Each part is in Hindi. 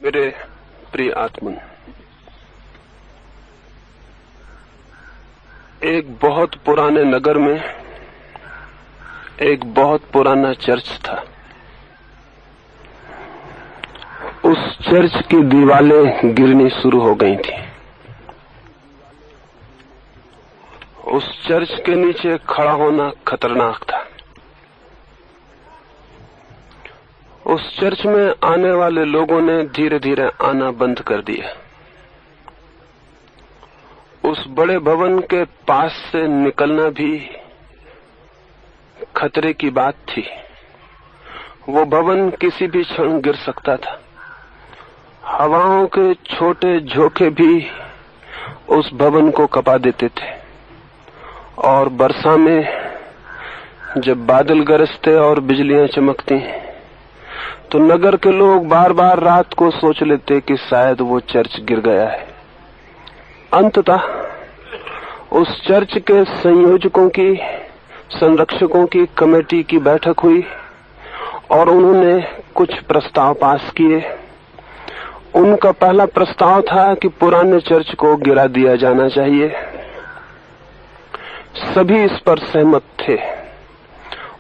मेरे प्रिय आत्मन, एक बहुत पुराने नगर में एक बहुत पुराना चर्च था। उस चर्च की दीवारें गिरनी शुरू हो गई थी। उस चर्च के नीचे खड़ा होना खतरनाक था। उस चर्च में आने वाले लोगों ने धीरे धीरे आना बंद कर दिया। उस बड़े भवन के पास से निकलना भी खतरे की बात थी। वो भवन किसी भी क्षण गिर सकता था। हवाओं के छोटे झोंके भी उस भवन को कपा देते थे। और वर्षा में जब बादल गरजते और बिजलियां चमकती तो नगर के लोग बार बार रात को सोच लेते कि शायद वो चर्च गिर गया है। अंततः उस चर्च के संयोजकों की, संरक्षकों की कमेटी की बैठक हुई और उन्होंने कुछ प्रस्ताव पास किए। उनका पहला प्रस्ताव था कि पुराने चर्च को गिरा दिया जाना चाहिए। सभी इस पर सहमत थे।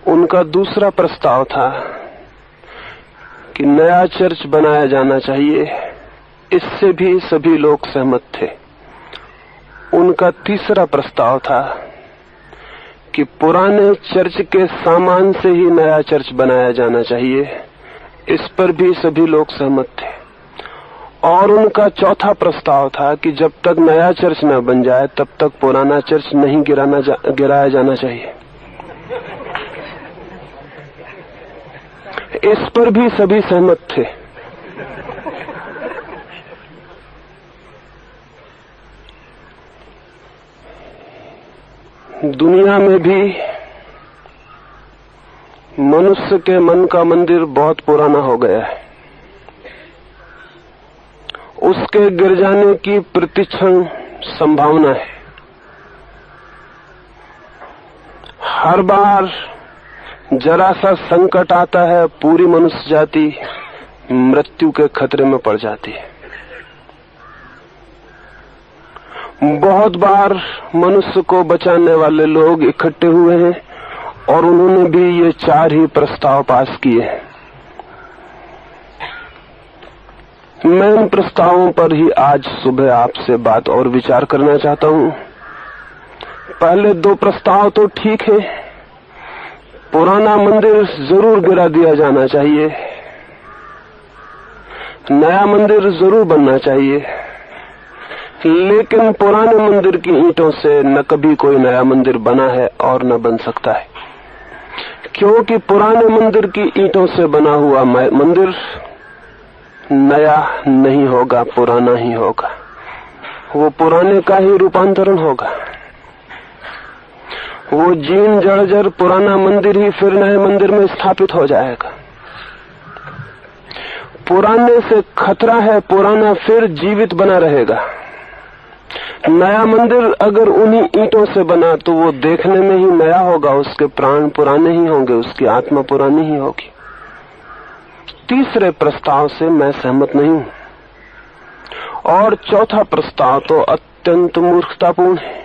उनका दूसरा प्रस्ताव था कि नया चर्च बनाया जाना चाहिए। इससे भी सभी लोग सहमत थे। उनका तीसरा प्रस्ताव था कि पुराने चर्च के सामान से ही नया चर्च बनाया जाना चाहिए। इस पर भी सभी लोग सहमत थे। और उनका चौथा प्रस्ताव था कि जब तक नया चर्च न बन जाए तब तक पुराना चर्च नहीं गिराया जाना चाहिए। इस पर भी सभी सहमत थे। दुनिया में भी मनुष्य के मन का मंदिर बहुत पुराना हो गया है। उसके गिर जाने की प्रतिक्षण संभावना है। हर बार जरा सा संकट आता है, पूरी मनुष्य जाति मृत्यु के खतरे में पड़ जाती है। बहुत बार मनुष्य को बचाने वाले लोग इकट्ठे हुए हैं और उन्होंने भी ये 4 ही प्रस्ताव पास किए हैं। मैं इन प्रस्तावों पर ही आज सुबह आपसे बात और विचार करना चाहता हूं। पहले 2 प्रस्ताव तो ठीक है। पुराना मंदिर जरूर गिरा दिया जाना चाहिए, नया मंदिर जरूर बनना चाहिए। लेकिन पुराने मंदिर की ईंटों से न कभी कोई नया मंदिर बना है और न बन सकता है, क्योंकि पुराने मंदिर की ईंटों से बना हुआ मंदिर नया नहीं होगा, पुराना ही होगा। वो पुराने का ही रूपांतरण होगा। वो जीर्ण जर्जर पुराना मंदिर ही फिर नए मंदिर में स्थापित हो जाएगा। पुराने से खतरा है, पुराना फिर जीवित बना रहेगा। नया मंदिर अगर उन्हीं ईंटों से बना तो वो देखने में ही नया होगा, उसके प्राण पुराने ही होंगे, उसकी आत्मा पुरानी ही होगी। तीसरे प्रस्ताव से मैं सहमत नहीं हूं। और चौथा प्रस्ताव तो अत्यंत मूर्खतापूर्ण है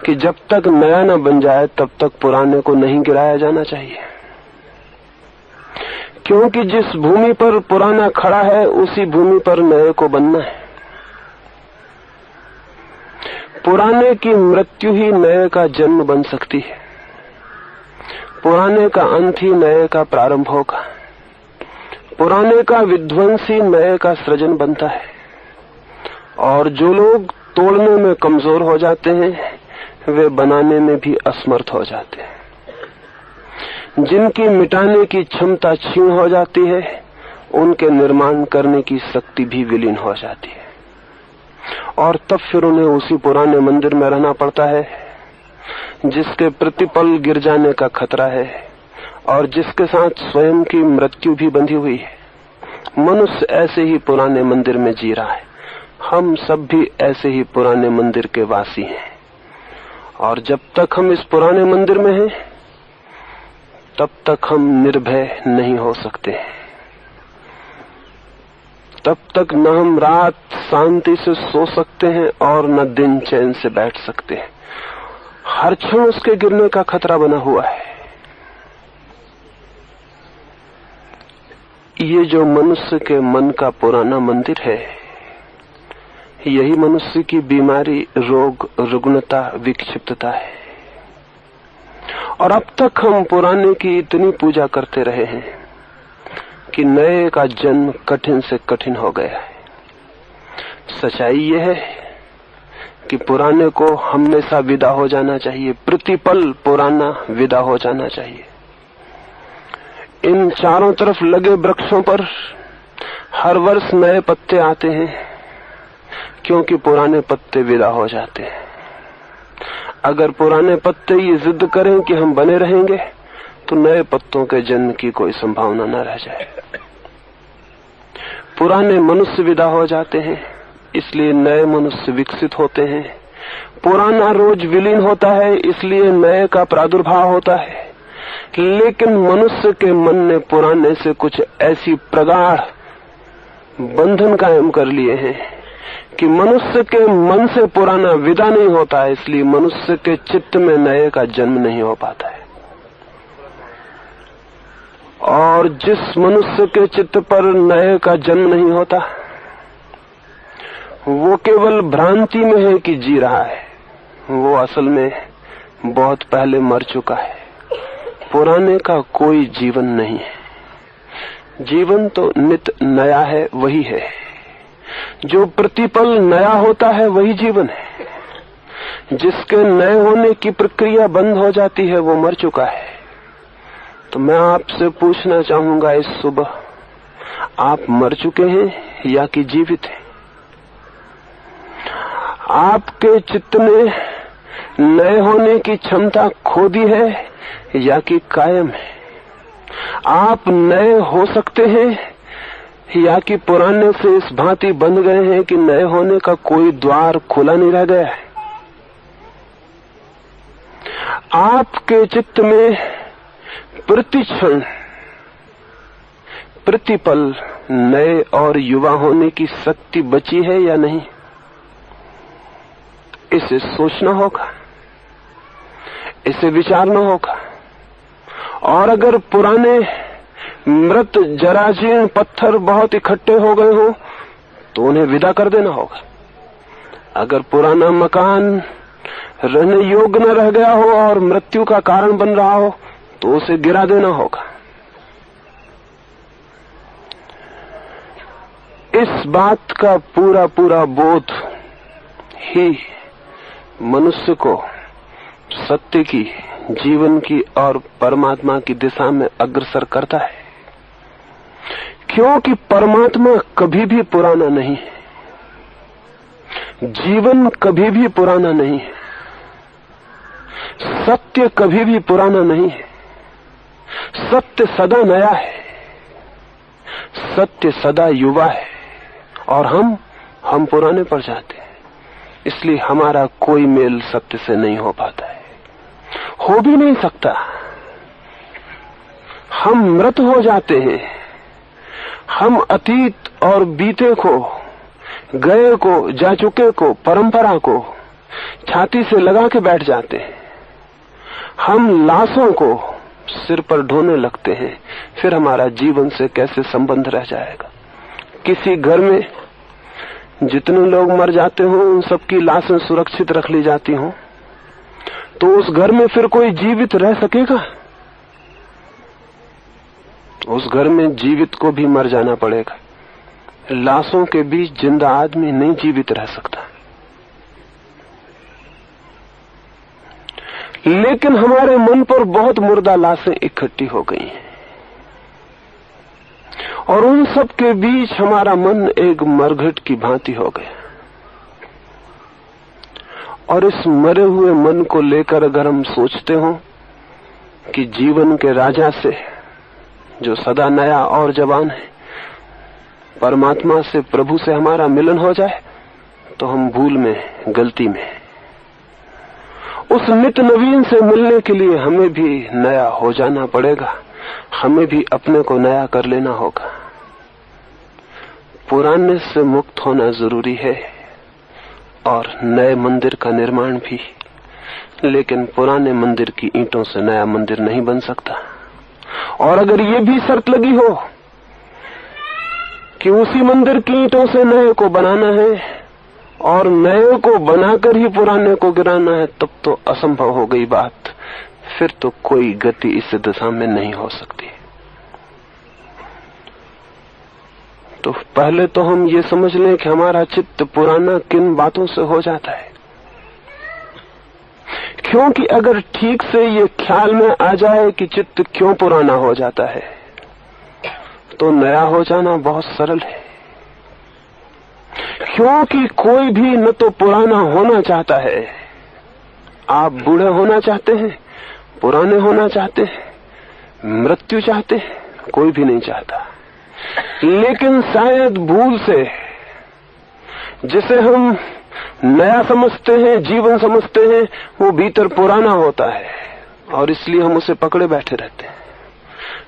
कि जब तक नया न बन जाए तब तक पुराने को नहीं गिराया जाना चाहिए, क्योंकि जिस भूमि पर पुराना खड़ा है उसी भूमि पर नए को बनना है। पुराने की मृत्यु ही नए का जन्म बन सकती है। पुराने का अंत ही नए का प्रारंभ होगा। पुराने का विध्वंस ही नए का सृजन बनता है। और जो लोग तोड़ने में कमजोर हो जाते हैं वे बनाने में भी असमर्थ हो जाते हैं। जिनकी मिटाने की क्षमता क्षीण हो जाती है उनके निर्माण करने की शक्ति भी विलीन हो जाती है। और तब फिर उन्हें उसी पुराने मंदिर में रहना पड़ता है जिसके प्रतिपल गिर जाने का खतरा है और जिसके साथ स्वयं की मृत्यु भी बंधी हुई है। मनुष्य ऐसे ही पुराने मंदिर में जी रहा है। हम सब भी ऐसे ही पुराने मंदिर के वासी हैं। और जब तक हम इस पुराने मंदिर में हैं तब तक हम निर्भय नहीं हो सकते। तब तक न हम रात शांति से सो सकते हैं और न दिन चैन से बैठ सकते हैं। हर क्षण उसके गिरने का खतरा बना हुआ है। ये जो मनुष्य के मन का पुराना मंदिर है, यही मनुष्य की बीमारी, रोग, रुग्णता, विक्षिप्तता है। और अब तक हम पुराने की इतनी पूजा करते रहे हैं कि नए का जन्म कठिन से कठिन हो गया है। सच्चाई यह है कि पुराने को हमेशा विदा हो जाना चाहिए, प्रतिपल पुराना विदा हो जाना चाहिए। इन चारों तरफ लगे वृक्षों पर हर वर्ष नए पत्ते आते हैं, क्योंकि पुराने पत्ते विदा हो जाते हैं। अगर पुराने पत्ते ये जिद करें कि हम बने रहेंगे, तो नए पत्तों के जन्म की कोई संभावना न रह जाए। पुराने मनुष्य विदा हो जाते हैं, इसलिए नए मनुष्य विकसित होते हैं। पुराना रोज विलीन होता है, इसलिए नए का प्रादुर्भाव होता है। लेकिन मनुष्य के मन ने पुराने से कुछ ऐसी प्रगाढ़ बंधन कायम कर लिए हैं कि मनुष्य के मन से पुराना विदा नहीं होता है, इसलिए मनुष्य के चित्त में नए का जन्म नहीं हो पाता है। और जिस मनुष्य के चित्त पर नए का जन्म नहीं होता, वो केवल भ्रांति में है कि जी रहा है, वो असल में बहुत पहले मर चुका है। पुराने का कोई जीवन नहीं है। जीवन तो नित नया है, वही है। जो प्रतिपल नया होता है वही जीवन है। जिसके नए होने की प्रक्रिया बंद हो जाती है वो मर चुका है। तो मैं आपसे पूछना चाहूंगा इस सुबह, आप मर चुके हैं या कि जीवित हैं? आपके चित्त ने नए होने की क्षमता खो दी है या कि कायम है? आप नए हो सकते हैं या कि पुराने से इस भांति बंध गए हैं कि नए होने का कोई द्वार खुला नहीं रह गया है? आपके चित्त में प्रतिक्षण, प्रतिपल नए और युवा होने की शक्ति बची है या नहीं? इसे सोचना होगा, इसे विचारना होगा। और अगर पुराने मृत जराजीर्ण पत्थर बहुत इकट्ठे हो गए हो तो उन्हें विदा कर देना होगा। अगर पुराना मकान रहने योग्य न रह गया हो और मृत्यु का कारण बन रहा हो तो उसे गिरा देना होगा। इस बात का पूरा पूरा बोध ही मनुष्य को सत्य की, जीवन की और परमात्मा की दिशा में अग्रसर करता है। क्योंकि परमात्मा कभी भी पुराना नहीं है, जीवन कभी भी पुराना नहीं है, सत्य कभी भी पुराना नहीं है। सत्य सदा नया है, सत्य सदा युवा है। और हम पुराने पर जाते हैं, इसलिए हमारा कोई मेल सत्य से नहीं हो पाता है, हो भी नहीं सकता। हम मृत हो जाते हैं। हम अतीत और बीते को, गए को, जा चुके को, परंपरा को छाती से लगा के बैठ जाते हैं। हम लाशों को सिर पर ढोने लगते हैं। फिर हमारा जीवन से कैसे संबंध रह जाएगा? किसी घर में जितने लोग मर जाते हो उन सबकी लाशें सुरक्षित रख ली जाती हो, तो उस घर में फिर कोई जीवित रह सकेगा? उस घर में जीवित को भी मर जाना पड़ेगा। लाशों के बीच जिंदा आदमी नहीं जीवित रह सकता। लेकिन हमारे मन पर बहुत मुर्दा लाशें इकट्ठी हो गई हैं, और उन सब के बीच हमारा मन एक मरघट की भांति हो गया। और इस मरे हुए मन को लेकर अगर हम सोचते हो कि जीवन के राजा से, जो सदा नया और जवान है, परमात्मा से, प्रभु से हमारा मिलन हो जाए, तो हम भूल में, गलती में। उस नित्य नवीन से मिलने के लिए हमें भी नया हो जाना पड़ेगा, हमें भी अपने को नया कर लेना होगा। पुराने से मुक्त होना जरूरी है और नए मंदिर का निर्माण भी, लेकिन पुराने मंदिर की ईंटों से नया मंदिर नहीं बन सकता। और अगर ये भी शर्त लगी हो कि उसी मंदिर की ईंटों से नए को बनाना है और नए को बनाकर ही पुराने को गिराना है, तब तो असंभव हो गई बात। फिर तो कोई गति इस दिशा में नहीं हो सकती। तो पहले तो हम ये समझ लें कि हमारा चित्त पुराना किन बातों से हो जाता है, क्योंकि अगर ठीक से ये ख्याल में आ जाए कि चित्त क्यों पुराना हो जाता है, तो नया हो जाना बहुत सरल है। क्योंकि कोई भी न तो पुराना होना चाहता है। आप बूढ़े होना चाहते हैं, पुराने होना चाहते हैं, मृत्यु चाहते हैं, कोई भी नहीं चाहता। लेकिन शायद भूल से जिसे हम नया समझते हैं, जीवन समझते हैं, वो भीतर पुराना होता है और इसलिए हम उसे पकड़े बैठे रहते हैं।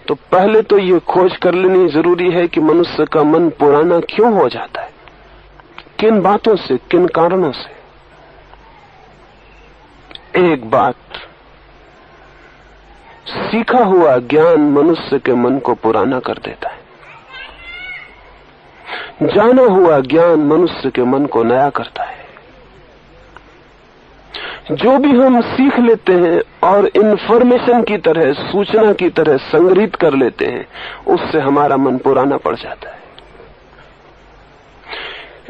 तो पहले तो ये खोज कर लेनी जरूरी है कि मनुष्य का मन पुराना क्यों हो जाता है, किन बातों से, किन कारणों से। एक बात, सीखा हुआ ज्ञान मनुष्य के मन को पुराना कर देता है। जाना हुआ ज्ञान मनुष्य के मन को नया करता है। जो भी हम सीख लेते हैं और इंफॉर्मेशन की तरह, सूचना की तरह संग्रहित कर लेते हैं, उससे हमारा मन पुराना पड़ जाता है।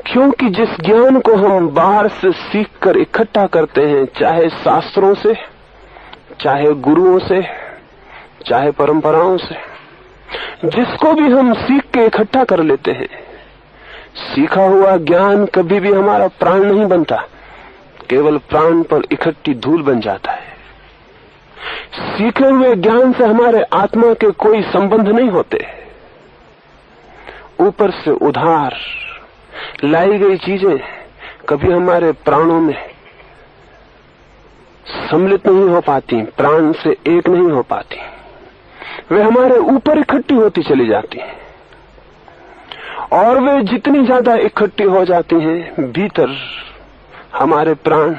क्योंकि जिस ज्ञान को हम बाहर से सीखकर इकट्ठा करते हैं, चाहे शास्त्रों से, चाहे गुरुओं से, चाहे परंपराओं से, जिसको भी हम सीख के इकट्ठा कर लेते हैं, सीखा हुआ ज्ञान कभी भी हमारा प्राण नहीं बनता, केवल प्राण पर इकट्ठी धूल बन जाता है। सीखे हुए ज्ञान से हमारे आत्मा के कोई संबंध नहीं होते। ऊपर से उधार लाई गई चीजें कभी हमारे प्राणों में सम्मिलित नहीं हो पाती, प्राण से एक नहीं हो पाती। वे हमारे ऊपर इकट्ठी होती चली जाती हैं और वे जितनी ज्यादा इकट्ठी हो जाती हैं, भीतर हमारे प्राण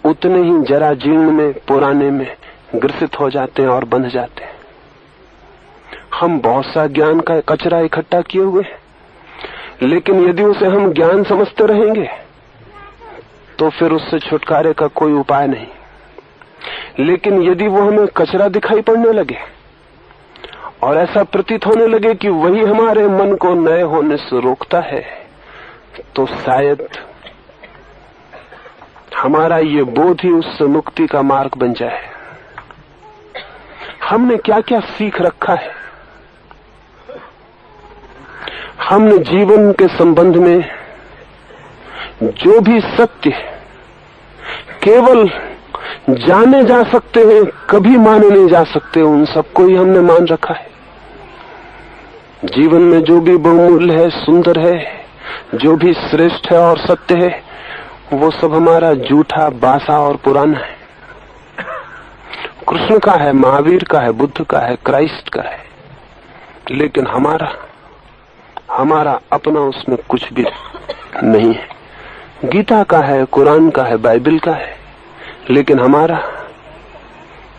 उतने ही जरा जीर्ण में, पुराने में ग्रसित हो जाते हैं और बंध जाते हैं। हम बहुत सा ज्ञान का कचरा इकट्ठा किए हुए हैं, लेकिन यदि उसे हम ज्ञान समझते रहेंगे तो फिर उससे छुटकारे का कोई उपाय नहीं। लेकिन यदि वो हमें कचरा दिखाई पड़ने लगे और ऐसा प्रतीत होने लगे कि वही हमारे मन को नए होने से रोकता है, तो शायद हमारा ये बोध ही उससे मुक्ति का मार्ग बन जाए। हमने क्या क्या सीख रखा है। हमने जीवन के संबंध में जो भी सत्य केवल जाने जा सकते हैं, कभी माने नहीं जा सकते, उन सबको ही हमने मान रखा है। जीवन में जो भी बहुमूल्य है, सुंदर है, जो भी श्रेष्ठ है और सत्य है, वो सब हमारा झूठा, बासा और पुराना है। कृष्ण का है, महावीर का है, बुद्ध का है, क्राइस्ट का है, लेकिन हमारा अपना उसमें कुछ भी नहीं है। गीता का है, कुरान का है, बाइबल का है, लेकिन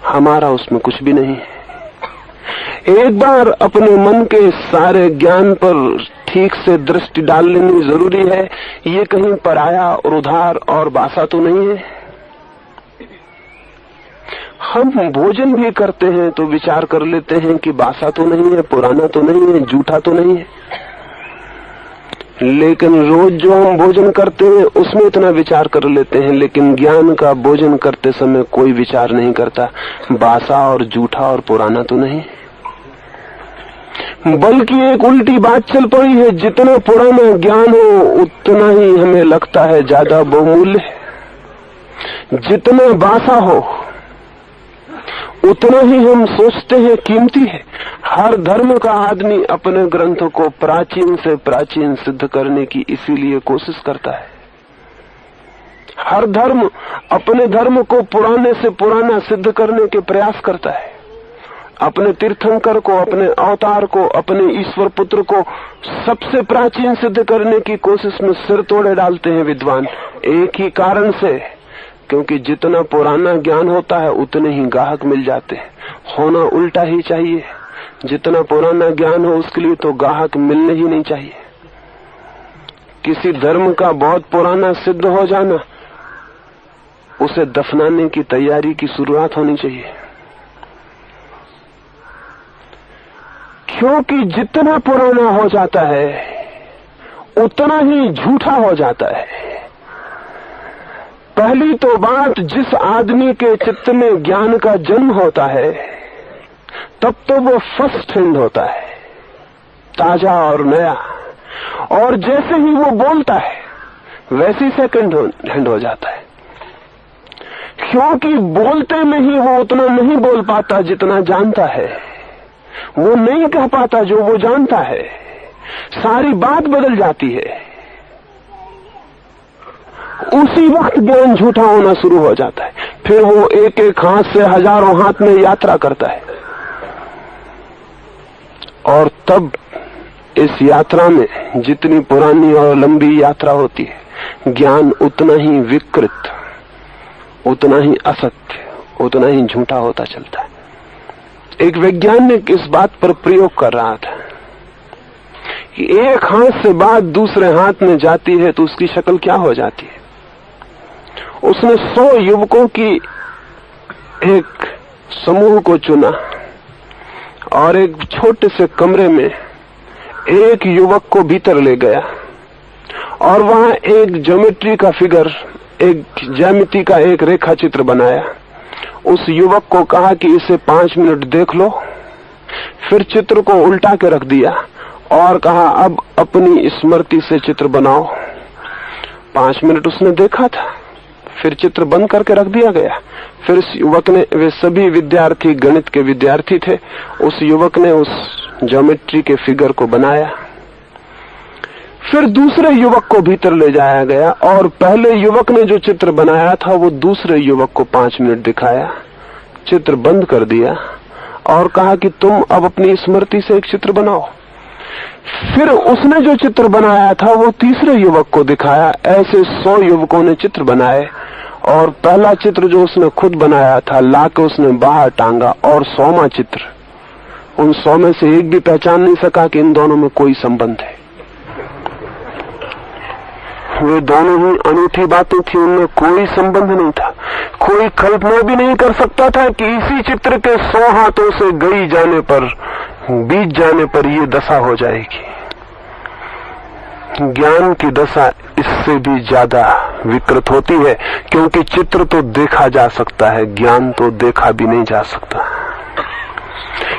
हमारा उसमें कुछ भी नहीं है। एक बार अपने मन के सारे ज्ञान पर ठीक से दृष्टि डाल लेनी जरूरी है। ये कहीं पराया और उधार और बासा तो नहीं है। हम भोजन भी करते हैं तो विचार कर लेते हैं कि बासा तो नहीं है, पुराना तो नहीं है, झूठा तो नहीं है। लेकिन रोज जो हम भोजन करते हैं उसमें इतना विचार कर लेते हैं, लेकिन ज्ञान का भोजन करते समय कोई विचार नहीं करता, बासा और झूठा और पुराना तो नहीं। बल्कि एक उल्टी बात चल पड़ी है, जितना पुराना ज्ञान हो उतना ही हमें लगता है ज्यादा बहुमूल्य है, जितना बासा हो उतना ही हम सोचते हैं कीमती है। हर धर्म का आदमी अपने ग्रंथों को प्राचीन से प्राचीन सिद्ध करने की इसीलिए कोशिश करता है। हर धर्म अपने धर्म को पुराने से पुराना सिद्ध करने के प्रयास करता है। अपने तीर्थंकर को, अपने अवतार को, अपने ईश्वर पुत्र को सबसे प्राचीन सिद्ध करने की कोशिश में सिर तोड़े डालते हैं विद्वान। एक ही कारण से, क्योंकि जितना पुराना ज्ञान होता है उतने ही ग्राहक मिल जाते हैं। होना उल्टा ही चाहिए, जितना पुराना ज्ञान हो उसके लिए तो ग्राहक मिलने ही नहीं चाहिए। किसी धर्म का बहुत पुराना सिद्ध हो जाना, उसे दफनाने की तैयारी की शुरुआत होनी चाहिए, क्योंकि जितना पुराना हो जाता है उतना ही झूठा हो जाता है। पहली तो बात, जिस आदमी के चित्त में ज्ञान का जन्म होता है तब तो वो फर्स्ट हैंड होता है, ताजा और नया, और जैसे ही वो बोलता है वैसे ही सेकंड हैंड हो जाता है, क्योंकि बोलते में ही वो उतना नहीं बोल पाता जितना जानता है, वो नहीं कह पाता जो वो जानता है, सारी बात बदल जाती है। उसी वक्त ज्ञान झूठा होना शुरू हो जाता है। फिर वो एक एक हाथ से हजारों हाथ में यात्रा करता है, और तब इस यात्रा में जितनी पुरानी और लंबी यात्रा होती है, ज्ञान उतना ही विकृत, उतना ही असत्य, उतना ही झूठा होता चलता है। एक वैज्ञानिक इस बात पर प्रयोग कर रहा था कि एक हाथ से बात दूसरे हाथ में जाती है तो उसकी शक्ल क्या हो जाती है। उसने 100 युवकों की एक समूह को चुना और एक छोटे से कमरे में एक युवक को भीतर ले गया और वहां एक ज्योमेट्री का फिगर, एक ज्यामिति का एक रेखा चित्र बनाया। उस युवक को कहा कि इसे 5 मिनट देख लो, फिर चित्र को उल्टा के रख दिया और कहा अब अपनी स्मृति से चित्र बनाओ। 5 मिनट उसने देखा था, फिर चित्र बंद करके रख दिया गया। फिर इस युवक ने, वे सभी विद्यार्थी गणित के विद्यार्थी थे, उस युवक ने उस ज्योमेट्री के फिगर को बनाया। फिर दूसरे युवक को भीतर ले जाया गया और पहले युवक ने जो चित्र बनाया था वो दूसरे युवक को 5 मिनट दिखाया, चित्र बंद कर दिया और कहा कि तुम अब अपनी स्मृति से एक चित्र बनाओ। फिर उसने जो चित्र बनाया था वो तीसरे युवक को दिखाया। ऐसे 100 युवकों ने चित्र बनाए और पहला चित्र जो उसने खुद बनाया था लाके उसने बाहर टांगा और 100वां चित्र, उन 100 में से एक भी पहचान नहीं सका कि इन दोनों में कोई संबंध है। वे दोनों ही अनूठी बातें थी, उनमें कोई संबंध नहीं था। कोई कल्पना भी नहीं कर सकता था कि इसी चित्र के 100 हाथों से गई जाने पर, बीत जाने पर ये दशा हो जाएगी। ज्ञान की दशा इससे भी ज्यादा विकृत होती है, क्योंकि चित्र तो देखा जा सकता है, ज्ञान तो देखा भी नहीं जा सकता।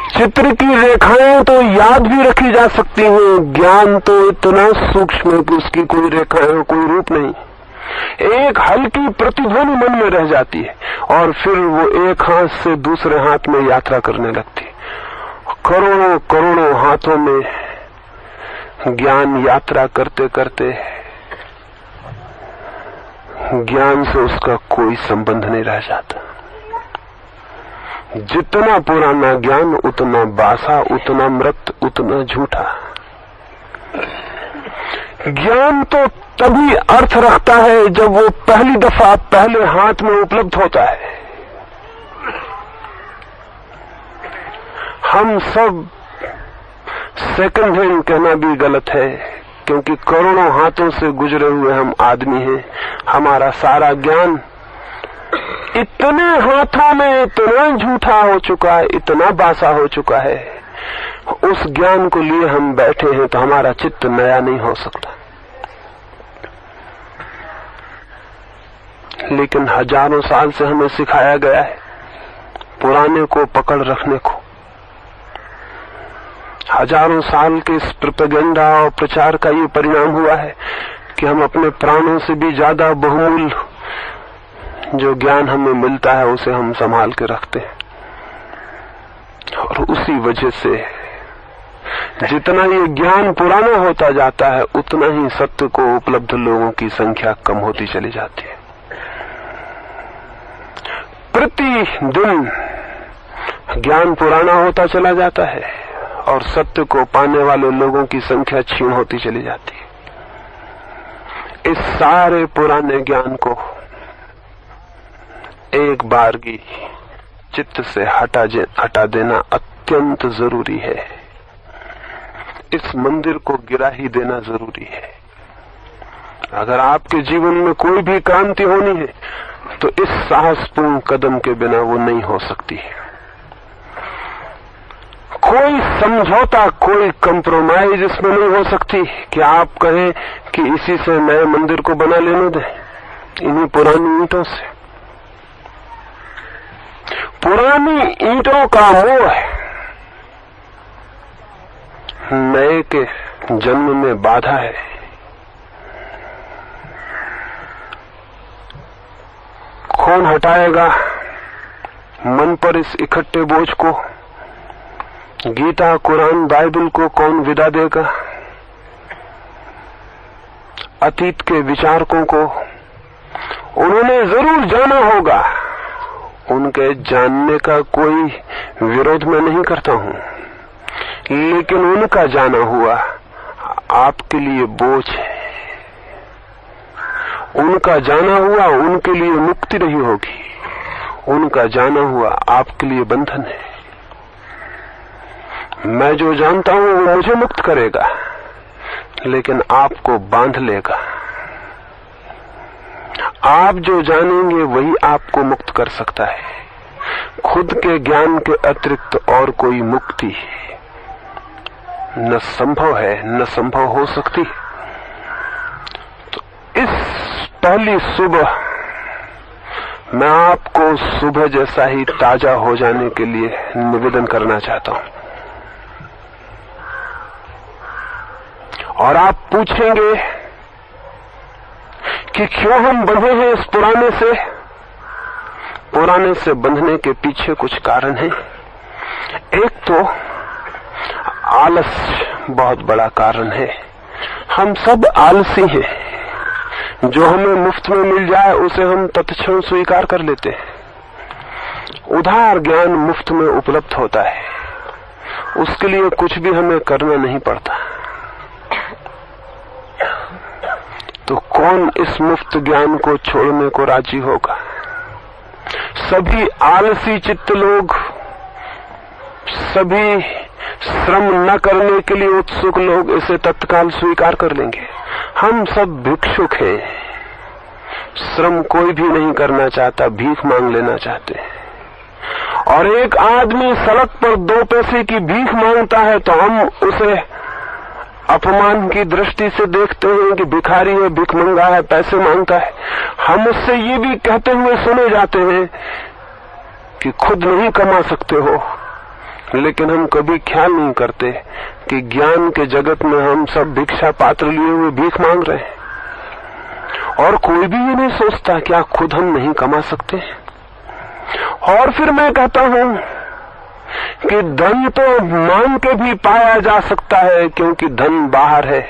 चित्र की रेखाएं तो याद भी रखी जा सकती हैं, ज्ञान तो इतना सूक्ष्म है कि उसकी कोई रेखाएं, कोई रूप नहीं। एक हल्की प्रतिध्वनि मन में रह जाती है और फिर वो एक हाथ से दूसरे हाथ में यात्रा करने लगती है। करोड़ों करोड़ों हाथों में ज्ञान यात्रा करते करते ज्ञान से उसका कोई संबंध नहीं रह जाता। जितना पुराना ज्ञान उतना बासा, उतना मृत, उतना झूठा। ज्ञान तो तभी अर्थ रखता है जब वो पहली दफा पहले हाथ में उपलब्ध होता है। हम सब सेकंड हैंड कहना भी गलत है, क्योंकि करोड़ों हाथों से गुजरे हुए हम आदमी हैं। हमारा सारा ज्ञान इतने हाथों में इतना झूठा हो चुका है, इतना बासा हो चुका है। उस ज्ञान को लिए हम बैठे हैं तो हमारा चित्त नया नहीं हो सकता। लेकिन हजारों साल से हमें सिखाया गया है पुराने को पकड़ रखने को। हजारों साल के इस प्रोपेगेंडा और प्रचार का ये परिणाम हुआ है कि हम अपने प्राणों से भी ज्यादा बहुमूल्य जो ज्ञान हमें मिलता है उसे हम संभाल के रखते हैं। और उसी वजह से जितना ये ज्ञान पुराना होता जाता है उतना ही सत्य को उपलब्ध लोगों की संख्या कम होती चली जाती है। प्रतिदिन ज्ञान पुराना होता चला जाता है और सत्य को पाने वाले लोगों की संख्या क्षीण होती चली जाती है। इस सारे पुराने ज्ञान को एक बार की चित्त से हटा देना अत्यंत जरूरी है। इस मंदिर को गिरा ही देना जरूरी है। अगर आपके जीवन में कोई भी क्रांति होनी है तो इस साहसपूर्ण कदम के बिना वो नहीं हो सकती है। कोई समझौता, कोई कंप्रोमाइज इसमें नहीं हो सकती कि आप कहें कि इसी से नए मंदिर को बना लेने दें, इन्हीं पुरानी ईंटों से। पुरानी ईंटों का मोह नए के जन्म में बाधा है। कौन हटाएगा मन पर इस इकट्ठे बोझ को? गीता, कुरान, बाइबल को कौन विदा देगा? अतीत के विचारकों को उन्होंने जरूर जाना होगा। उनके जानने का कोई विरोध मैं नहीं करता हूं, लेकिन उनका जाना हुआ आपके लिए बोझ है। उनका जाना हुआ उनके लिए मुक्ति नहीं होगी, उनका जाना हुआ आपके लिए बंधन है। मैं जो जानता हूं वो मुझे मुक्त करेगा, लेकिन आपको बांध लेगा। आप जो जानेंगे वही आपको मुक्त कर सकता है। खुद के ज्ञान के अतिरिक्त और कोई मुक्ति न संभव है, न संभव हो सकती। तो इस पहली सुबह मैं आपको सुबह जैसा ही ताजा हो जाने के लिए निवेदन करना चाहता हूं। और आप पूछेंगे कि क्यों हम बंधे हैं इस पुराने से? पुराने से बंधने के पीछे कुछ कारण है। एक तो आलस बहुत बड़ा कारण है। हम सब आलसी हैं। जो हमें मुफ्त में मिल जाए उसे हम तत्क्षण स्वीकार कर लेते हैं। उधार ज्ञान मुफ्त में उपलब्ध होता है, उसके लिए कुछ भी हमें करना नहीं पड़ता। तो कौन इस मुफ्त ज्ञान को छोड़ने को राजी होगा? सभी आलसी चित्त लोग, सभी श्रम न करने के लिए उत्सुक लोग इसे तत्काल स्वीकार कर लेंगे। हम सब भिक्षुक हैं। श्रम कोई भी नहीं करना चाहता, भीख मांग लेना चाहते हैं। और एक आदमी सड़क पर 2 पैसे की भीख मांगता है तो हम उसे अपमान की दृष्टि से देखते हैं कि भिखारी है, भिखमंगा है, पैसे मांगता है। हम उससे ये भी कहते हुए सुने जाते हैं कि खुद नहीं कमा सकते हो, लेकिन हम कभी ख्याल नहीं करते कि ज्ञान के जगत में हम सब भिक्षा पात्र लिए हुए भीख मांग रहे हैं। और कोई भी ये नहीं सोचता क्या खुद हम नहीं कमा सकते। और फिर मैं कहता हूं कि धन तो मांग के भी पाया जा सकता है, क्योंकि धन बाहर है।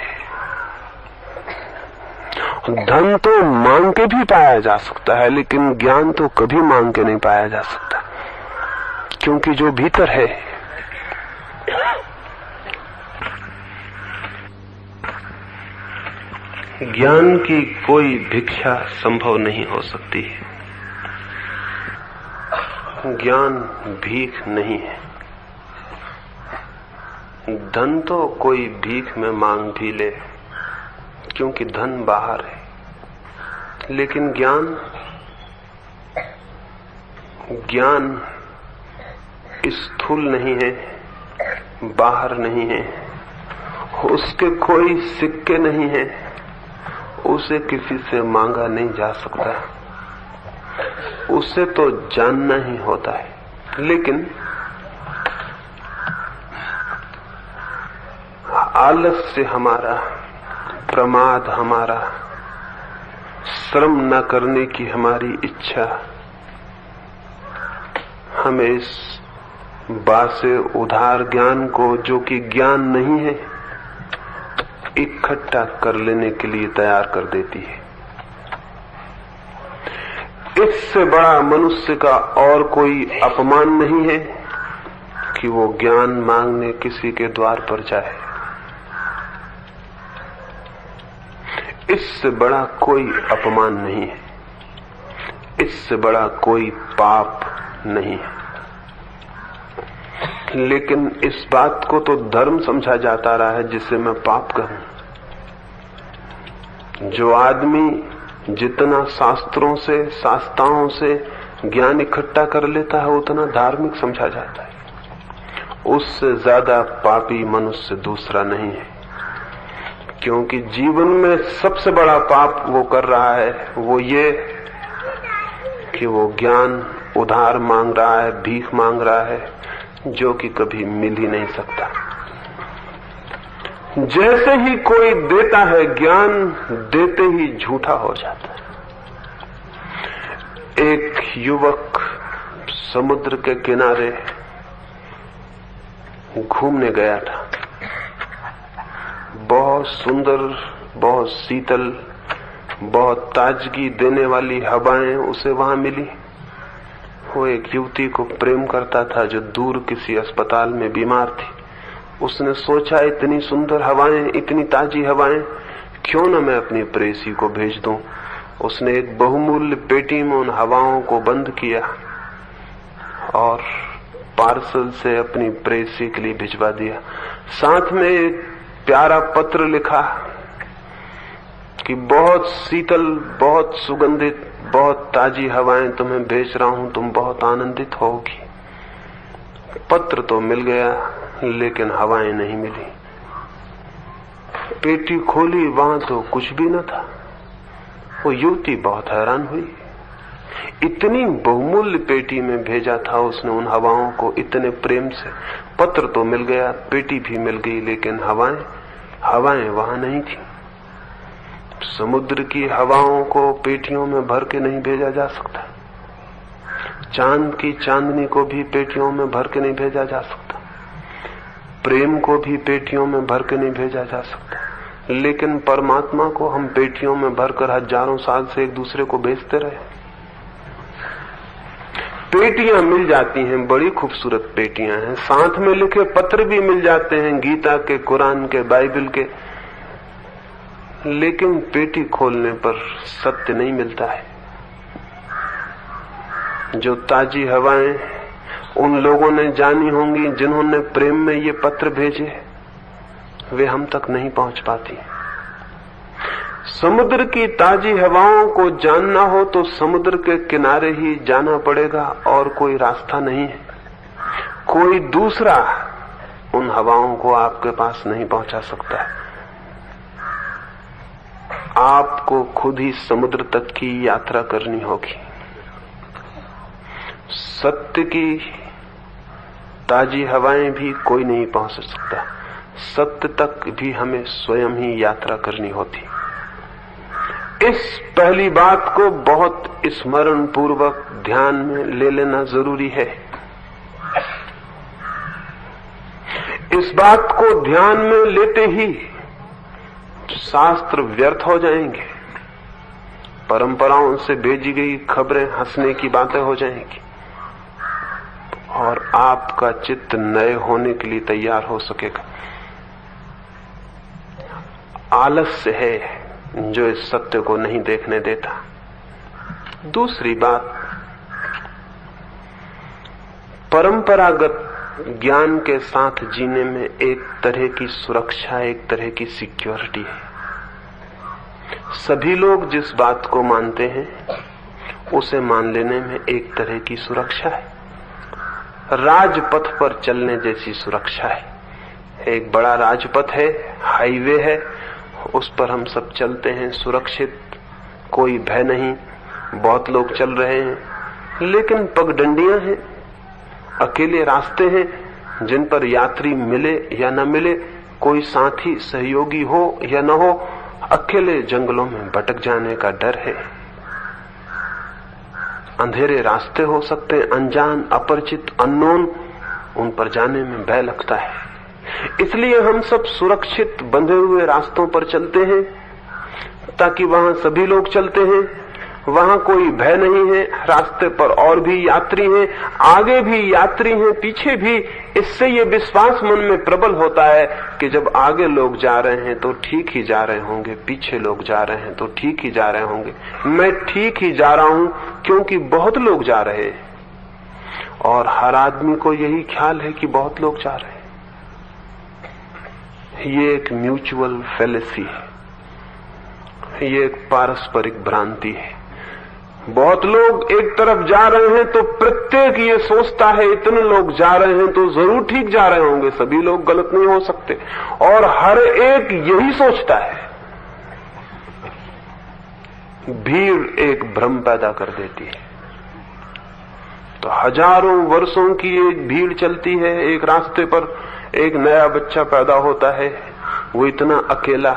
धन तो मांग के भी पाया जा सकता है, लेकिन ज्ञान तो कभी मांग के नहीं पाया जा सकता, क्योंकि जो भीतर है ज्ञान की कोई भिक्षा संभव नहीं हो सकती। ज्ञान भीख नहीं है। धन तो कोई भीख में मांग भी ले, क्योंकि धन बाहर है, लेकिन ज्ञान स्थूल नहीं है, बाहर नहीं है, उसके कोई सिक्के नहीं है, उसे किसी से मांगा नहीं जा सकता, उसे तो जानना ही होता है। लेकिन आलस्य हमारा, प्रमाद हमारा, श्रम न करने की हमारी इच्छा हमें इस बासे उधार ज्ञान को, जो कि ज्ञान नहीं है, इकट्ठा कर लेने के लिए तैयार कर देती है। इससे बड़ा मनुष्य का और कोई अपमान नहीं है कि वो ज्ञान मांगने किसी के द्वार पर जाए। इससे बड़ा कोई अपमान नहीं है, इससे बड़ा कोई पाप नहीं है। लेकिन इस बात को तो धर्म समझा जाता रहा है जिसे मैं पाप कहूं। जो आदमी जितना शास्त्रों से, शास्त्राओं से ज्ञान इकट्ठा कर लेता है उतना धार्मिक समझा जाता है। उससे ज्यादा पापी मनुष्य दूसरा नहीं है, क्योंकि जीवन में सबसे बड़ा पाप वो कर रहा है वो ये कि वो ज्ञान उधार मांग रहा है, भीख मांग रहा है, जो कि कभी मिल ही नहीं सकता। जैसे ही कोई देता है ज्ञान, देते ही झूठा हो जाता है। एक युवक समुद्र के किनारे घूमने गया था। बहुत सुंदर, बहुत शीतल, बहुत ताजगी देने वाली हवाएं उसे वहां मिली। वो एक युवती को प्रेम करता था जो दूर किसी अस्पताल में बीमार थी। उसने सोचा, इतनी सुंदर हवाएं, इतनी ताजी हवाएं, क्यों न मैं अपनी प्रेयसी को भेज दूं। उसने एक बहुमूल्य पेटी में उन हवाओं को बंद किया और पार्सल से अपनी प्रेयसी के लिए भिजवा दिया। साथ में एक प्यारा पत्र लिखा कि बहुत शीतल, बहुत सुगंधित, बहुत ताजी हवाएं तुम्हें भेज रहा हूं, तुम बहुत आनंदित होगी। पत्र तो मिल गया लेकिन हवाएं नहीं मिली। पेटी खोली, वहां तो कुछ भी न था। वो युवती बहुत हैरान हुई। इतनी बहुमूल्य पेटी में भेजा था उसने उन हवाओं को इतने प्रेम से। पत्र तो मिल गया, पेटी भी मिल गई, लेकिन हवाएं वहां नहीं थी। समुद्र की हवाओं को पेटियों में भर के नहीं भेजा जा सकता। चांद की चांदनी को भी पेटियों में भर के नहीं भेजा जा सकता। प्रेम को भी पेटियों में भर के नहीं भेजा जा सकता। लेकिन परमात्मा को हम पेटियों में भरकर हजारों साल से एक दूसरे को भेजते रहे। पेटियां मिल जाती हैं, बड़ी खूबसूरत पेटियां हैं। साथ में लिखे पत्र भी मिल जाते हैं, गीता के, कुरान के, बाइबल के। लेकिन पेटी खोलने पर सत्य नहीं मिलता है। जो ताजी हवाएं उन लोगों ने जानी होंगी जिन्होंने प्रेम में ये पत्र भेजे, वे हम तक नहीं पहुंच पाती। समुद्र की ताजी हवाओं को जानना हो तो समुद्र के किनारे ही जाना पड़ेगा, और कोई रास्ता नहीं है। कोई दूसरा उन हवाओं को आपके पास नहीं पहुंचा सकता है। आपको खुद ही समुद्र तक की यात्रा करनी होगी। सत्य की ताजी हवाएं भी कोई नहीं पहुंच सकता। सत्य तक भी हमें स्वयं ही यात्रा करनी होती। इस पहली बात को बहुत स्मरण पूर्वक ध्यान में ले लेना जरूरी है। इस बात को ध्यान में लेते ही शास्त्र व्यर्थ हो जाएंगे। परंपराओं से भेजी गई खबरें हंसने की बातें हो जाएंगी और आपका चित्त नए होने के लिए तैयार हो सकेगा। आलस्य है जो इस सत्य को नहीं देखने देता। दूसरी बात, परंपरागत ज्ञान के साथ जीने में एक तरह की सुरक्षा, एक तरह की सिक्योरिटी है। सभी लोग जिस बात को मानते हैं उसे मान लेने में एक तरह की सुरक्षा है। राजपथ पर चलने जैसी सुरक्षा है। एक बड़ा राजपथ है, हाईवे है, उस पर हम सब चलते हैं सुरक्षित, कोई भय नहीं, बहुत लोग चल रहे हैं। लेकिन पगडंडियां हैं, अकेले रास्ते हैं जिन पर यात्री मिले या न मिले, कोई साथी सहयोगी हो या न हो, अकेले जंगलों में भटक जाने का डर है। अंधेरे रास्ते हो सकते हैं, अनजान, अपरिचित, अननोन, उन पर जाने में भय लगता है। इसलिए हम सब सुरक्षित बंधे हुए रास्तों पर चलते हैं, ताकि वहां सभी लोग चलते हैं, वहां कोई भय नहीं है, रास्ते पर और भी यात्री हैं, आगे भी यात्री हैं, पीछे भी। इससे ये विश्वास मन में प्रबल होता है कि जब आगे लोग जा रहे हैं तो ठीक ही जा रहे होंगे, पीछे लोग जा रहे हैं तो ठीक ही जा रहे होंगे, मैं ठीक ही जा रहा हूं क्योंकि बहुत लोग जा रहे हैं। और हर आदमी को यही ख्याल है कि बहुत लोग जा रहे हैं। ये एक म्यूचुअल फैलेसी है, ये एक पारस्परिक भ्रांति है। बहुत लोग एक तरफ जा रहे हैं तो प्रत्येक ये सोचता है इतने लोग जा रहे हैं तो जरूर ठीक जा रहे होंगे, सभी लोग गलत नहीं हो सकते। और हर एक यही सोचता है। भीड़ एक भ्रम पैदा कर देती है। तो हजारों वर्षों की एक भीड़ चलती है, एक रास्ते पर एक नया बच्चा पैदा होता है, वो इतना अकेला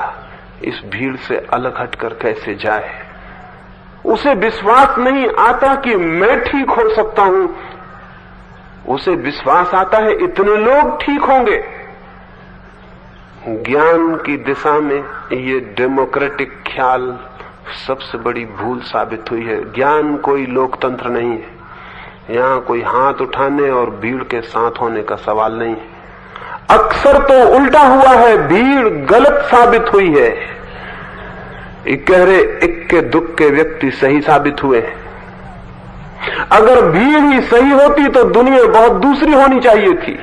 इस भीड़ से अलग हटकर कैसे जाए। उसे विश्वास नहीं आता कि मैं ठीक हो सकता हूं, उसे विश्वास आता है इतने लोग ठीक होंगे। ज्ञान की दिशा में ये डेमोक्रेटिक ख्याल सबसे बड़ी भूल साबित हुई है। ज्ञान कोई लोकतंत्र नहीं है, यहां कोई हाथ उठाने और भीड़ के साथ होने का सवाल नहीं है। अक्सर तो उल्टा हुआ है, भीड़ गलत साबित हुई है। इक्के इक्के दुख के व्यक्ति सही साबित हुए। अगर भीड़ ही सही होती तो दुनिया बहुत दूसरी होनी चाहिए थी।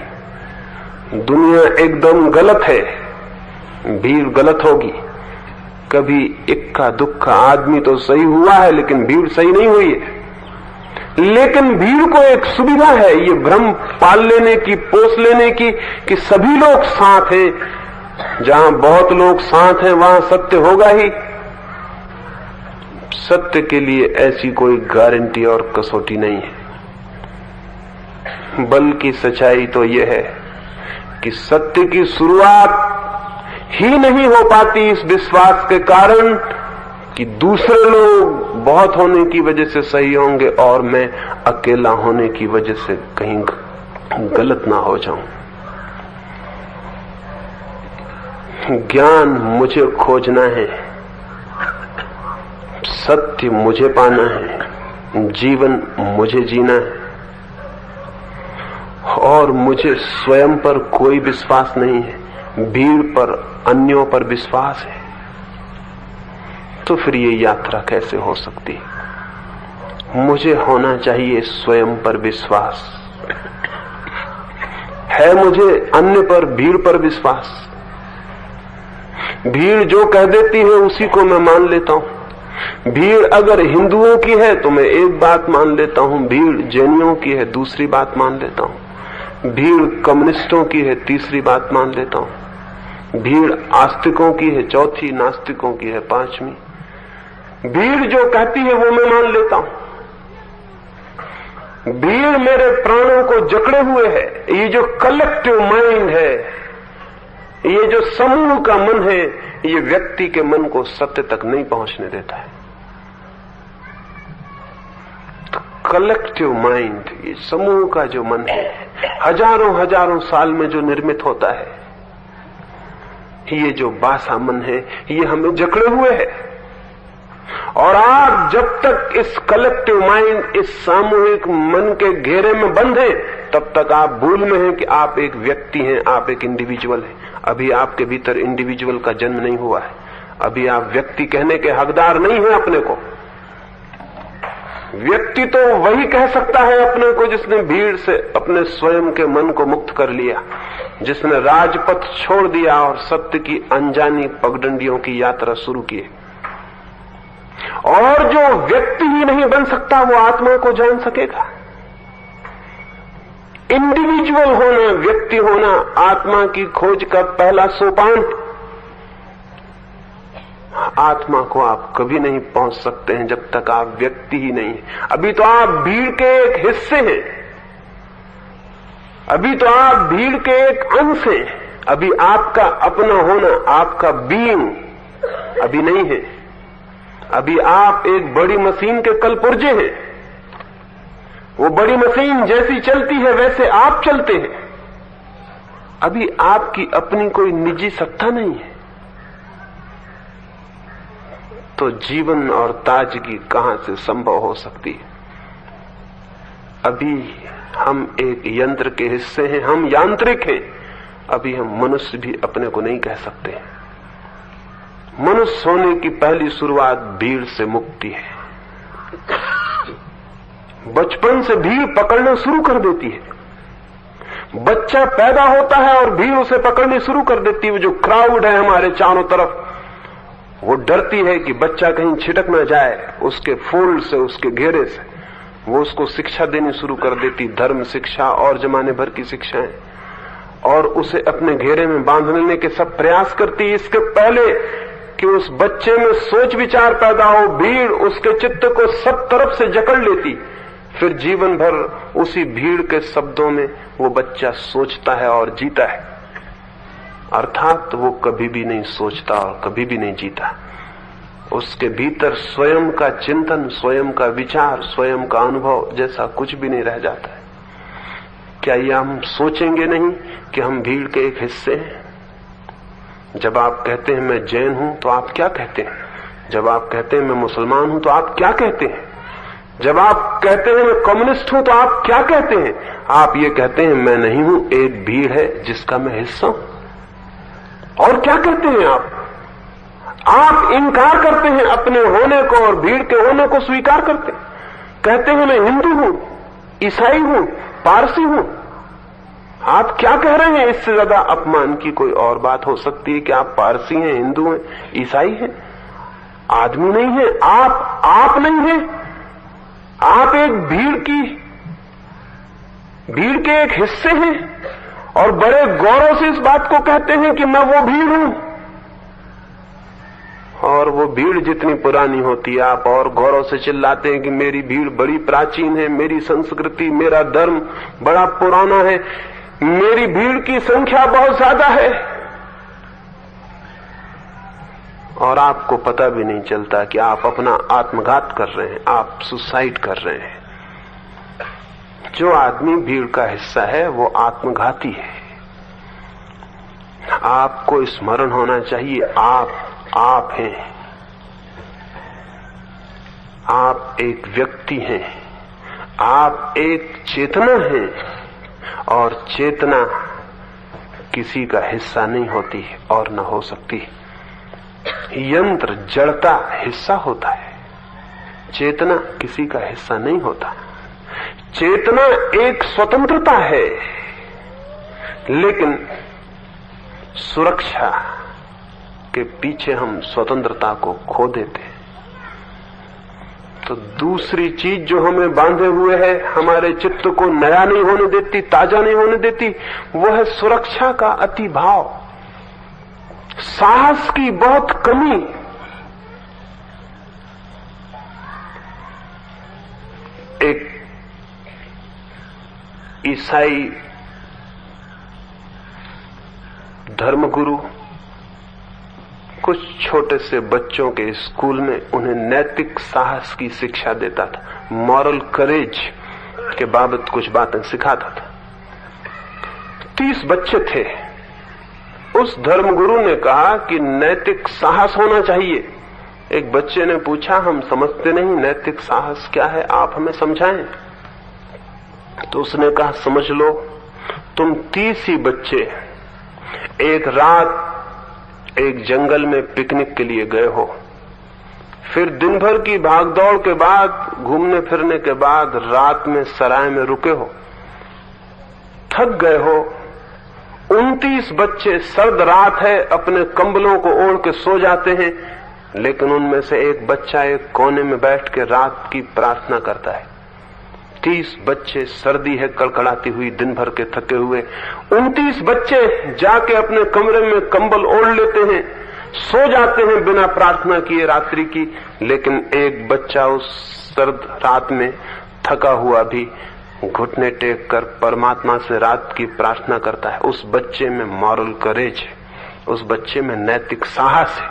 दुनिया एकदम गलत है, भीड़ गलत होगी। कभी इक्का दुक्का आदमी तो सही हुआ है लेकिन भीड़ सही नहीं हुई है। लेकिन भीड़ को एक सुविधा है ये भ्रम पाल लेने की, पोस लेने की कि सभी लोग साथ हैं। जहां बहुत लोग साथ हैं वहां सत्य होगा ही। सत्य के लिए ऐसी कोई गारंटी और कसौटी नहीं है, बल्कि सच्चाई तो यह है कि सत्य की शुरुआत ही नहीं हो पाती इस विश्वास के कारण कि दूसरे लोग बहुत होने की वजह से सही होंगे और मैं अकेला होने की वजह से कहीं गलत ना हो जाऊं। ज्ञान मुझे खोजना है, सत्य मुझे पाना है, जीवन मुझे जीना है और मुझे स्वयं पर कोई विश्वास नहीं है, भीड़ पर, अन्यों पर विश्वास है। तो फिर ये यात्रा कैसे हो सकती? मुझे होना चाहिए स्वयं पर विश्वास। है मुझे अन्य पर, भीड़ पर विश्वास। भीड़ जो कह देती है उसी को मैं मान लेता हूं। भीड़ अगर हिंदुओं की है तो मैं एक बात मान लेता हूं, भीड़ जैनियों की है दूसरी बात मान लेता हूं, भीड़ कम्युनिस्टों की है तीसरी बात मान लेता हूं, भीड़ आस्तिकों की है चौथी, नास्तिकों की है पांचवी। भीड़ जो कहती है वो मैं मान लेता हूं। भीड़ मेरे प्राणों को जकड़े हुए है। ये जो कलेक्टिव माइंड है, ये जो समूह का मन है, ये व्यक्ति के मन को सत्य तक नहीं पहुंचने देता है। तो कलेक्टिव माइंड, ये समूह का जो मन है, हजारों हजारों साल में जो निर्मित होता है, ये जो बासा मन है, ये हमें जकड़े हुए है। और आप जब तक इस कलेक्टिव माइंड, इस सामूहिक मन के घेरे में बंद हैं, तब तक आप भूल में हैं कि आप एक व्यक्ति हैं, आप एक इंडिविजुअल हैं। अभी आपके भीतर इंडिविजुअल का जन्म नहीं हुआ है। अभी आप व्यक्ति कहने के हकदार नहीं हैं अपने को। व्यक्ति तो वही कह सकता है अपने को जिसने भीड़ से अपने स्वयं के मन को मुक्त कर लिया, जिसने राजपथ छोड़ दिया और सत्य की अनजानी पगडंडियों की यात्रा शुरू की। और जो व्यक्ति ही नहीं बन सकता वो आत्मा को जान सकेगा। इंडिविजुअल होना, व्यक्ति होना आत्मा की खोज का पहला सोपान। आत्मा को आप कभी नहीं पहुंच सकते हैं जब तक आप व्यक्ति ही नहीं हैं। अभी तो आप भीड़ के एक हिस्से हैं, अभी तो आप भीड़ के एक अंश हैं। अभी आपका अपना होना, आपका बीइंग अभी नहीं है। अभी आप एक बड़ी मशीन के कलपुर्जे हैं। वो बड़ी मशीन जैसी चलती है वैसे आप चलते हैं। अभी आपकी अपनी कोई निजी सत्ता नहीं है। तो जीवन और ताजगी कहां से संभव हो सकती है? अभी हम एक यंत्र के हिस्से हैं, हम यांत्रिक हैं। अभी हम मनुष्य भी अपने को नहीं कह सकते। मनुष्य होने की पहली शुरुआत भीड़ से मुक्ति है। बचपन से भीड़ पकड़ना शुरू कर देती है। बच्चा पैदा होता है और भीड़ उसे पकड़नी शुरू कर देती है। जो क्राउड है हमारे चारों तरफ, वो डरती है कि बच्चा कहीं छिटक न जाए। उसके फोल्ड से, उसके घेरे से वो उसको शिक्षा देनी शुरू कर देती, धर्म शिक्षा और जमाने भर की शिक्षाएं, और उसे अपने घेरे में बांध लेने के सब प्रयास करती है। इसके पहले कि उस बच्चे में सोच विचार पैदा हो, भीड़ उसके चित्त को सब तरफ से जकड़ लेती। फिर जीवन भर उसी भीड़ के शब्दों में वो बच्चा सोचता है और जीता है। अर्थात वो कभी भी नहीं सोचता और कभी भी नहीं जीता। उसके भीतर स्वयं का चिंतन, स्वयं का विचार, स्वयं का अनुभव जैसा कुछ भी नहीं रह जाता है। क्या ये हम सोचेंगे नहीं कि हम भीड़ के एक हिस्से हैं? जब आप कहते हैं मैं जैन हूं तो आप क्या कहते हैं? जब आप कहते हैं मैं मुसलमान हूं तो आप क्या कहते हैं? जब आप कहते हैं मैं कम्युनिस्ट हूं तो आप क्या कहते हैं? आप ये कहते हैं मैं नहीं हूं, एक भीड़ है जिसका मैं हिस्सा हूं। और क्या कहते हैं आप इनकार करते हैं अपने होने को और भीड़ के होने को स्वीकार करते हैं। कहते हैं मैं हिंदू हूं, ईसाई हूं, पारसी हूं। आप क्या कह रहे हैं? इससे ज्यादा अपमान की कोई और बात हो सकती है कि आप पारसी हैं, हिंदू हैं, ईसाई हैं? आदमी नहीं है आप नहीं है। आप एक भीड़ के एक हिस्से हैं और बड़े गौरव से इस बात को कहते हैं कि मैं वो भीड़ हूं। और वो भीड़ जितनी पुरानी होती है, आप और गौरव से चिल्लाते हैं कि मेरी भीड़ बड़ी प्राचीन है, मेरी संस्कृति, मेरा धर्म बड़ा पुराना है, मेरी भीड़ की संख्या बहुत ज्यादा है। और आपको पता भी नहीं चलता कि आप अपना आत्मघात कर रहे हैं, आप सुसाइड कर रहे हैं। जो आदमी भीड़ का हिस्सा है वो आत्मघाती है। आपको स्मरण होना चाहिए आप हैं। आप एक व्यक्ति हैं, आप एक चेतना हैं, और चेतना किसी का हिस्सा नहीं होती और न हो सकती। यंत्र जड़ता हिस्सा होता है, चेतना किसी का हिस्सा नहीं होता। चेतना एक स्वतंत्रता है, लेकिन सुरक्षा के पीछे हम स्वतंत्रता को खो देते हैं। तो दूसरी चीज जो हमें बांधे हुए है, हमारे चित्त को नया नहीं होने देती, ताजा नहीं होने देती, वो है सुरक्षा का अति भाव, साहस की बहुत कमी। एक ईसाई धर्मगुरु कुछ छोटे से बच्चों के स्कूल में उन्हें नैतिक साहस की शिक्षा देता था, मॉरल करेज के बाबत कुछ बातें सिखाता था। 30 बच्चे थे। उस धर्मगुरु ने कहा कि नैतिक साहस होना चाहिए। एक बच्चे ने पूछा, हम समझते नहीं नैतिक साहस क्या है, आप हमें समझाएं। तो उसने कहा, समझ लो, तुम 30 ही बच्चे एक रात एक जंगल में पिकनिक के लिए गए हो, फिर दिन भर की भागदौड़ के बाद, घूमने फिरने के बाद रात में सराय में रुके हो, थक गए हो। 29 बच्चे, सर्द रात है, अपने कंबलों को ओढ़ के सो जाते हैं, लेकिन उनमें से एक बच्चा एक कोने में बैठ के रात की प्रार्थना करता है। 30 बच्चे, सर्दी है कड़कड़ाती हुई, दिन भर के थके हुए, 29 बच्चे जाके अपने कमरे में कंबल ओढ़ लेते हैं, सो जाते हैं बिना प्रार्थना किए रात्रि की। लेकिन एक बच्चा उस सर्द रात में थका हुआ भी घुटने टेक कर परमात्मा से रात की प्रार्थना करता है। उस बच्चे में मॉरल करेज है, उस बच्चे में नैतिक साहस है।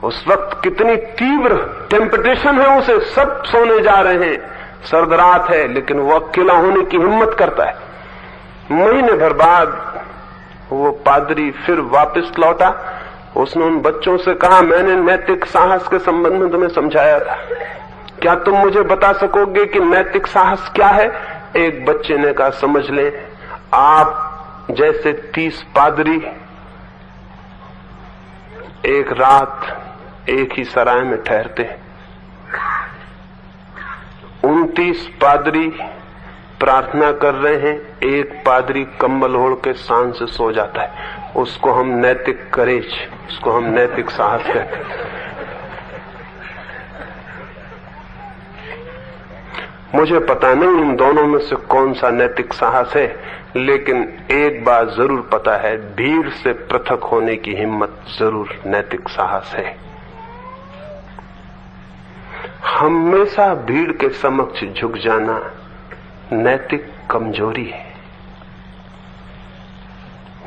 उस वक्त कितनी तीव्र टेम्पटेशन है उसे, सब सोने जा रहे हैं, सर्द रात है, लेकिन वो अकेला होने की हिम्मत करता है। महीने भर बाद वो पादरी फिर वापस लौटा उसने उन बच्चों से कहा, मैंने नैतिक साहस के संबंध में तुम्हें समझाया था, क्या तुम मुझे बता सकोगे कि नैतिक साहस क्या है? एक बच्चे ने कहा, समझ लें, आप जैसे 30 पादरी एक रात एक ही सराय में ठहरते हैं, 29 पादरी प्रार्थना कर रहे हैं, एक पादरी कंबल ओढ़ के शान से सो जाता है, उसको हम नैतिक करेज, उसको हम नैतिक साहस कहते हैं। मुझे पता नहीं इन दोनों में से कौन सा नैतिक साहस है, लेकिन एक बात जरूर पता है, भीड़ से पृथक होने की हिम्मत जरूर नैतिक साहस है। हमेशा भीड़ के समक्ष झुक जाना नैतिक कमजोरी है,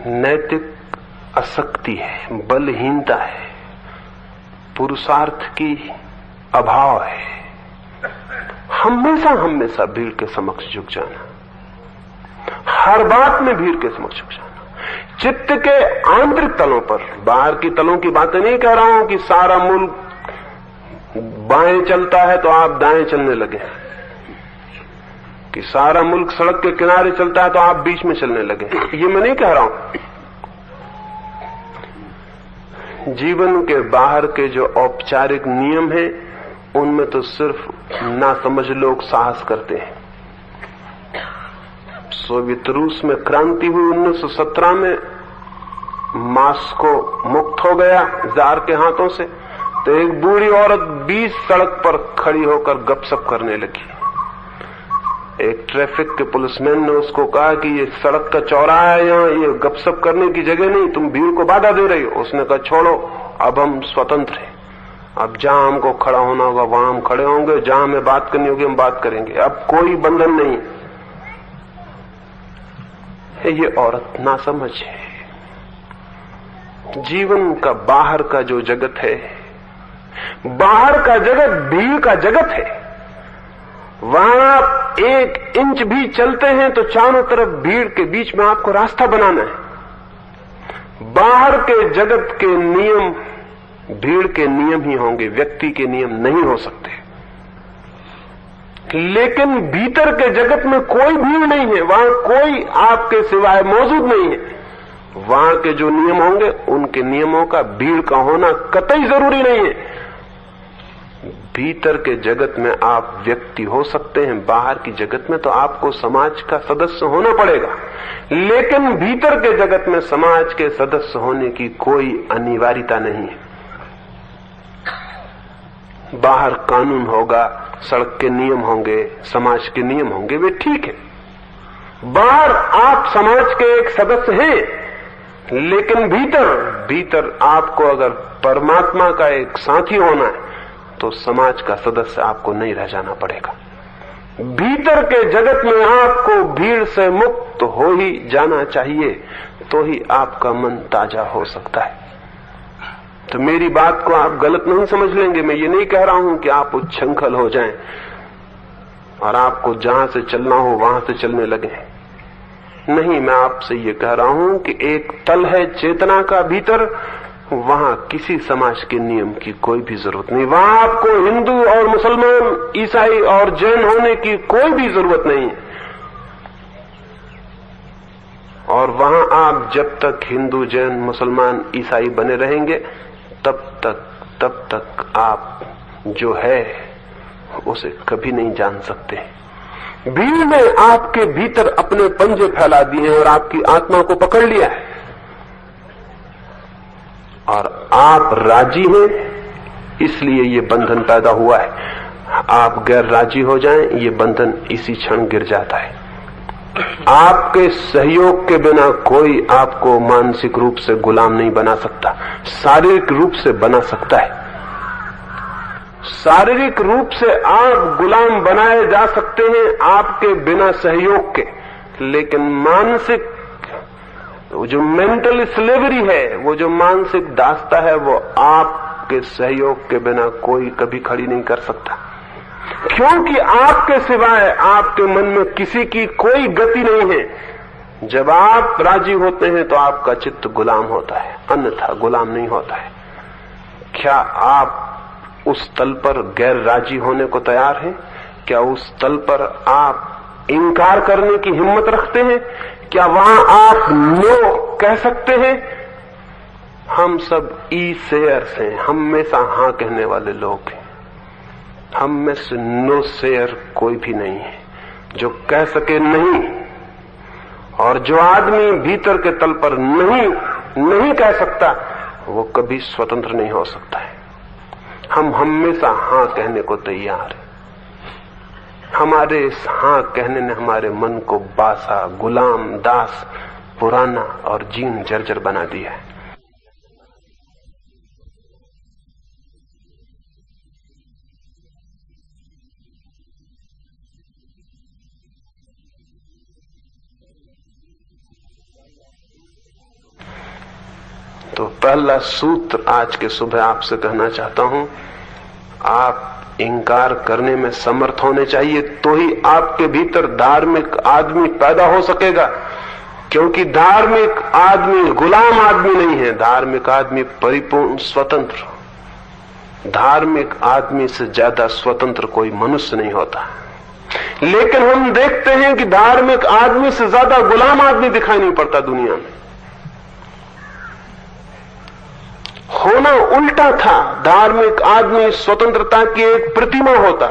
नैतिक अशक्ति है, बलहीनता है, पुरुषार्थ की अभाव है। हमेशा भीड़ के समक्ष झुक जाना, हर बात में भीड़ के समक्ष झुक जाना। चित्त के आंतरिक तलों पर, बाहर की तलों की बातें नहीं कह रहा हूं कि सारा मुल्क बाएं चलता है तो आप दाएं चलने लगे, कि सारा मुल्क सड़क के किनारे चलता है तो आप बीच में चलने लगे, ये मैं नहीं कह रहा हूं। जीवन के बाहर के जो औपचारिक नियम हैं, उनमें तो सिर्फ नासमझ लोग साहस करते हैं। सोवियत रूस में क्रांति हुई 1917 में, मास्को मुक्त हो गया जार के हाथों से, तो एक बूढ़ी औरत 20 सड़क पर खड़ी होकर गपशप करने लगी। एक ट्रैफिक के पुलिसमैन ने उसको कहा कि ये सड़क का चौराहा है, यहाँ ये गपशप करने की जगह नहीं, तुम भीड़ को बाधा दे रही हो। उसने कहा, छोड़ो, अब हम स्वतंत्र हैं, अब जहां हमको खड़ा होना होगा वहां हम खड़े होंगे, जहां हमें बात करनी होगी हम बात करेंगे, अब कोई बंधन नहीं है। ये औरत नासमझ है। जीवन का बाहर का जो जगत है, बाहर का जगत भीड़ का जगत है। वहां आप 1 इंच भी चलते हैं तो चारों तरफ भीड़ के बीच में आपको रास्ता बनाना है। बाहर के जगत के नियम भीड़ के नियम ही होंगे, व्यक्ति के नियम नहीं हो सकते। लेकिन भीतर के जगत में कोई भीड़ नहीं है, वहां कोई आपके सिवाय मौजूद नहीं है। वहां के जो नियम होंगे, उनके नियमों का भीड़ का होना कतई जरूरी नहीं है। भीतर के जगत में आप व्यक्ति हो सकते हैं, बाहर की जगत में तो आपको समाज का सदस्य होना पड़ेगा। लेकिन भीतर के जगत में समाज के सदस्य होने की कोई अनिवार्यता नहीं है। बाहर कानून होगा, सड़क के नियम होंगे, समाज के नियम होंगे, वे ठीक है। बाहर आप समाज के एक सदस्य हैं, लेकिन भीतर आपको अगर परमात्मा का एक साथी होना है तो समाज का सदस्य आपको नहीं रह जाना पड़ेगा। भीतर के जगत में आपको भीड़ से मुक्त हो ही जाना चाहिए, तो ही आपका मन ताजा हो सकता है। तो मेरी बात को आप गलत नहीं समझ लेंगे। मैं ये नहीं कह रहा हूं कि आप उच्छृंखल हो जाएं और आपको जहां से चलना हो वहां से चलने लगे। नहीं, मैं आपसे ये कह रहा हूं कि एक तल है चेतना का भीतर, वहां किसी समाज के नियम की कोई भी जरूरत नहीं। वहां आपको हिंदू और मुसलमान, ईसाई और जैन होने की कोई भी जरूरत नहीं है। और वहां आप जब तक हिंदू, जैन, मुसलमान, ईसाई बने रहेंगे, तब तक आप जो है उसे कभी नहीं जान सकते। भीड़ ने आपके भीतर अपने पंजे फैला दिए हैं और आपकी आत्मा को पकड़ लिया है, और आप राजी हैं, इसलिए ये बंधन पैदा हुआ है। आप गैर राजी हो जाएं, ये बंधन इसी क्षण गिर जाता है। आपके सहयोग के बिना कोई आपको मानसिक रूप से गुलाम नहीं बना सकता, शारीरिक रूप से बना सकता है। शारीरिक रूप से आप गुलाम बनाए जा सकते हैं आपके बिना सहयोग के, लेकिन मानसिक वो जो मेंटल स्लेवरी है, वो जो मानसिक दास्ता है, वो आपके सहयोग के बिना कोई कभी खड़ी नहीं कर सकता। क्योंकि आपके सिवाय आपके मन में किसी की कोई गति नहीं है। जब आप राजी होते हैं तो आपका चित्त गुलाम होता है, अन्यथा गुलाम नहीं होता है। क्या आप उस तल पर गैर राजी होने को तैयार हैं? क्या उस तल पर आप इंकार करने की हिम्मत रखते हैं? क्या वहां आप नो कह सकते हैं? हम सब ई सेयर्स हैं, हमेशा हां कहने वाले लोग हैं। हम में से नो सेयर कोई भी नहीं है जो कह सके नहीं। और जो आदमी भीतर के तल पर नहीं कह सकता, वो कभी स्वतंत्र नहीं हो सकता है। हम हमेशा हां कहने को तैयार हैं। हमारे इस हां कहने ने हमारे मन को बासा, गुलाम, दास, पुराना और जीर्ण जर्जर बना दिया है। तो पहला सूत्र आज के सुबह आपसे कहना चाहता हूं, आप इंकार करने में समर्थ होने चाहिए, तो ही आपके भीतर धार्मिक आदमी पैदा हो सकेगा। क्योंकि धार्मिक आदमी गुलाम आदमी नहीं है, धार्मिक आदमी परिपूर्ण स्वतंत्र। धार्मिक आदमी से ज्यादा स्वतंत्र कोई मनुष्य नहीं होता। लेकिन हम देखते हैं कि धार्मिक आदमी से ज्यादा गुलाम आदमी दिखाई नहीं पड़ता दुनिया में। होना उल्टा था। धार्मिक आदमी स्वतंत्रता की एक प्रतिमा होता,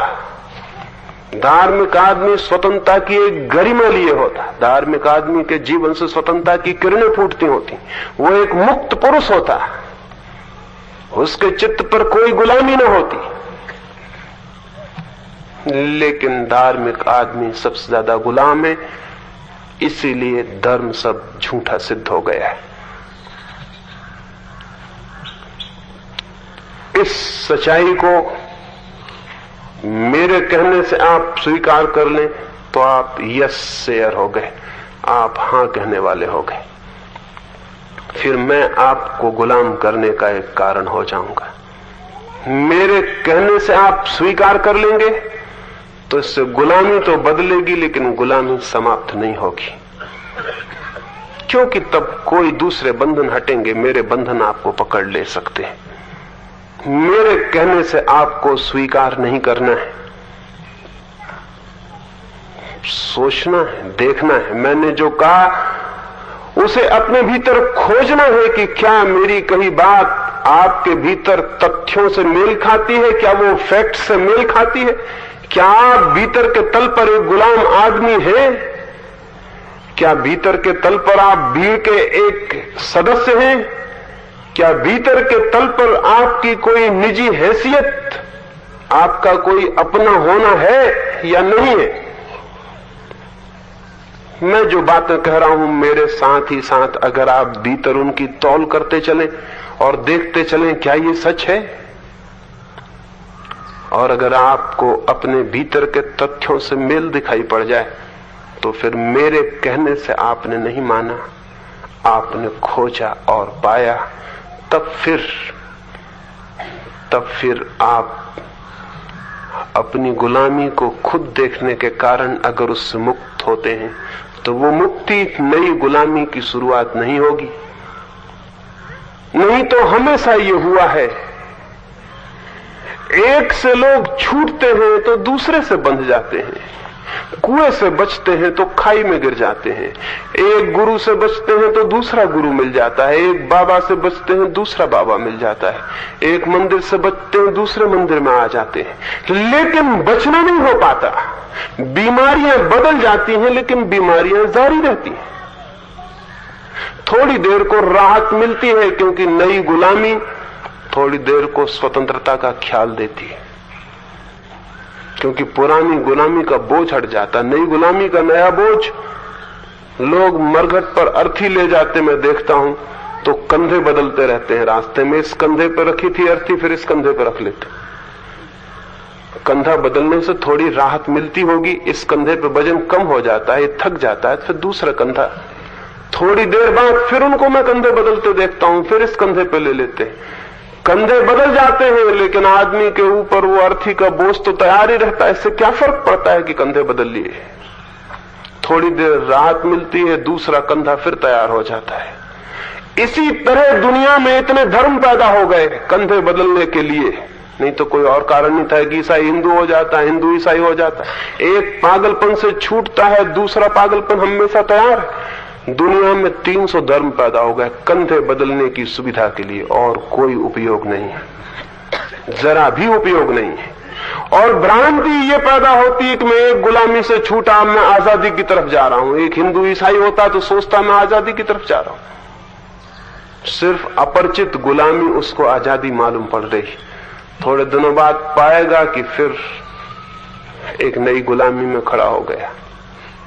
धार्मिक आदमी स्वतंत्रता की एक गरिमा लिए होता, धार्मिक आदमी के जीवन से स्वतंत्रता की किरणें फूटती होती, वो एक मुक्त पुरुष होता, उसके चित्त पर कोई गुलामी न होती। लेकिन धार्मिक आदमी सबसे ज्यादा गुलाम है, इसीलिए धर्म सब झूठा सिद्ध हो गया है। इस सच्चाई को मेरे कहने से आप स्वीकार कर लें तो आप यस सेयर हो गए, आप हां कहने वाले हो गए। फिर मैं आपको गुलाम करने का एक कारण हो जाऊंगा। मेरे कहने से आप स्वीकार कर लेंगे तो इससे गुलामी तो बदलेगी, लेकिन गुलामी समाप्त नहीं होगी। क्योंकि तब कोई दूसरे बंधन हटेंगे, मेरे बंधन आपको पकड़ ले सकते हैं। मेरे कहने से आपको स्वीकार नहीं करना है, सोचना है, देखना है। मैंने जो कहा उसे अपने भीतर खोजना है कि क्या मेरी कही बात आपके भीतर तथ्यों से मेल खाती है, क्या वो फैक्ट से मेल खाती है, क्या आप भीतर के तल पर एक गुलाम आदमी है, क्या भीतर के तल पर आप भीड़ के एक सदस्य हैं, क्या भीतर के तल पर आपकी कोई निजी हैसियत, आपका कोई अपना होना है या नहीं है। मैं जो बातें कह रहा हूं मेरे साथ ही साथ अगर आप भीतर उनकी तौल करते चलें और देखते चलें क्या ये सच है, और अगर आपको अपने भीतर के तथ्यों से मेल दिखाई पड़ जाए तो फिर मेरे कहने से आपने नहीं माना, आपने खोजा और पाया। तब फिर आप अपनी गुलामी को खुद देखने के कारण अगर उससे मुक्त होते हैं तो वो मुक्ति नई गुलामी की शुरुआत नहीं होगी। नहीं तो हमेशा ये हुआ है, एक से लोग छूटते हैं तो दूसरे से बंध जाते हैं, कुएं से बचते हैं तो खाई में गिर जाते हैं, एक गुरु से बचते हैं तो दूसरा गुरु मिल जाता है, एक बाबा से बचते हैं दूसरा बाबा मिल जाता है, एक मंदिर से बचते हैं दूसरे मंदिर में आ जाते हैं। लेकिन बचना नहीं हो पाता। बीमारियां बदल जाती हैं लेकिन बीमारियां जारी रहती हैं। थोड़ी देर को राहत मिलती है क्योंकि नई गुलामी थोड़ी देर को स्वतंत्रता का ख्याल देती है, क्योंकि पुरानी गुलामी का बोझ हट जाता, नई गुलामी का नया बोझ। लोग मरघट पर अर्थी ले जाते, मैं देखता हूं तो कंधे बदलते रहते हैं रास्ते में। इस कंधे पर रखी थी अर्थी, फिर इस कंधे पर रख लेते। कंधा बदलने से थोड़ी राहत मिलती होगी, इस कंधे पर वजन कम हो जाता है, थक जाता है, फिर दूसरा कंधा। थोड़ी देर बाद फिर उनको मैं कंधे बदलते देखता हूं, फिर इस कंधे पर ले लेते। कंधे बदल जाते हैं लेकिन आदमी के ऊपर वो अर्थी का बोझ तो तैयार ही रहता है। इससे क्या फर्क पड़ता है कि कंधे बदल लिए। थोड़ी देर राहत मिलती है, दूसरा कंधा फिर तैयार हो जाता है। इसी तरह दुनिया में इतने धर्म पैदा हो गए कंधे बदलने के लिए, नहीं तो कोई और कारण नहीं था कि ईसाई हिंदू हो जाता है, हिंदू ईसाई हो जाता है। एक पागलपन से छूटता है, दूसरा पागलपन हमेशा तैयार है। दुनिया में 300 धर्म पैदा हो गए कंधे बदलने की सुविधा के लिए, और कोई उपयोग नहीं है, जरा भी उपयोग नहीं है। और भ्रांति ये पैदा होती है कि मैं एक गुलामी से छूटा, मैं आजादी की तरफ जा रहा हूं। एक हिंदू ईसाई होता तो सोचता मैं आजादी की तरफ जा रहा हूं। सिर्फ अपरिचित गुलामी उसको आजादी मालूम पड़ रही। थोड़े दिनों बाद पाएगा कि फिर एक नई गुलामी में खड़ा हो गया।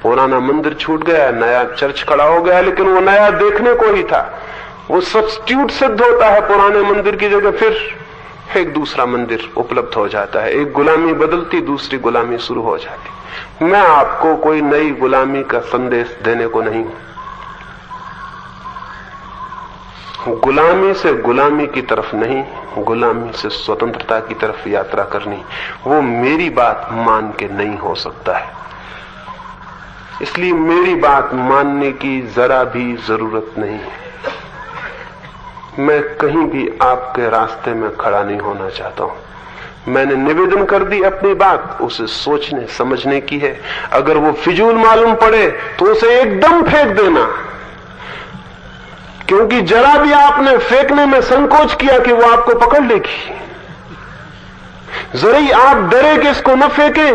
पुराना मंदिर छूट गया, नया चर्च खड़ा हो गया, लेकिन वो नया देखने को ही था। वो सब्स्टिट्यूट सिद्ध होता है पुराने मंदिर की जगह, फिर एक दूसरा मंदिर उपलब्ध हो जाता है। एक गुलामी बदलती, दूसरी गुलामी शुरू हो जाती। मैं आपको कोई नई गुलामी का संदेश देने को नहीं हूं। गुलामी से गुलामी की तरफ नहीं, गुलामी से स्वतंत्रता की तरफ यात्रा करनी, वो मेरी बात मान के नहीं हो सकता है। इसलिए मेरी बात मानने की जरा भी जरूरत नहीं है। मैं कहीं भी आपके रास्ते में खड़ा नहीं होना चाहता हूं। मैंने निवेदन कर दी अपनी बात, उसे सोचने समझने की है। अगर वो फिजूल मालूम पड़े तो उसे एकदम फेंक देना, क्योंकि जरा भी आपने फेंकने में संकोच किया कि वो आपको पकड़ लेगी। जरा ही आप डरे कि इसको न फेंके,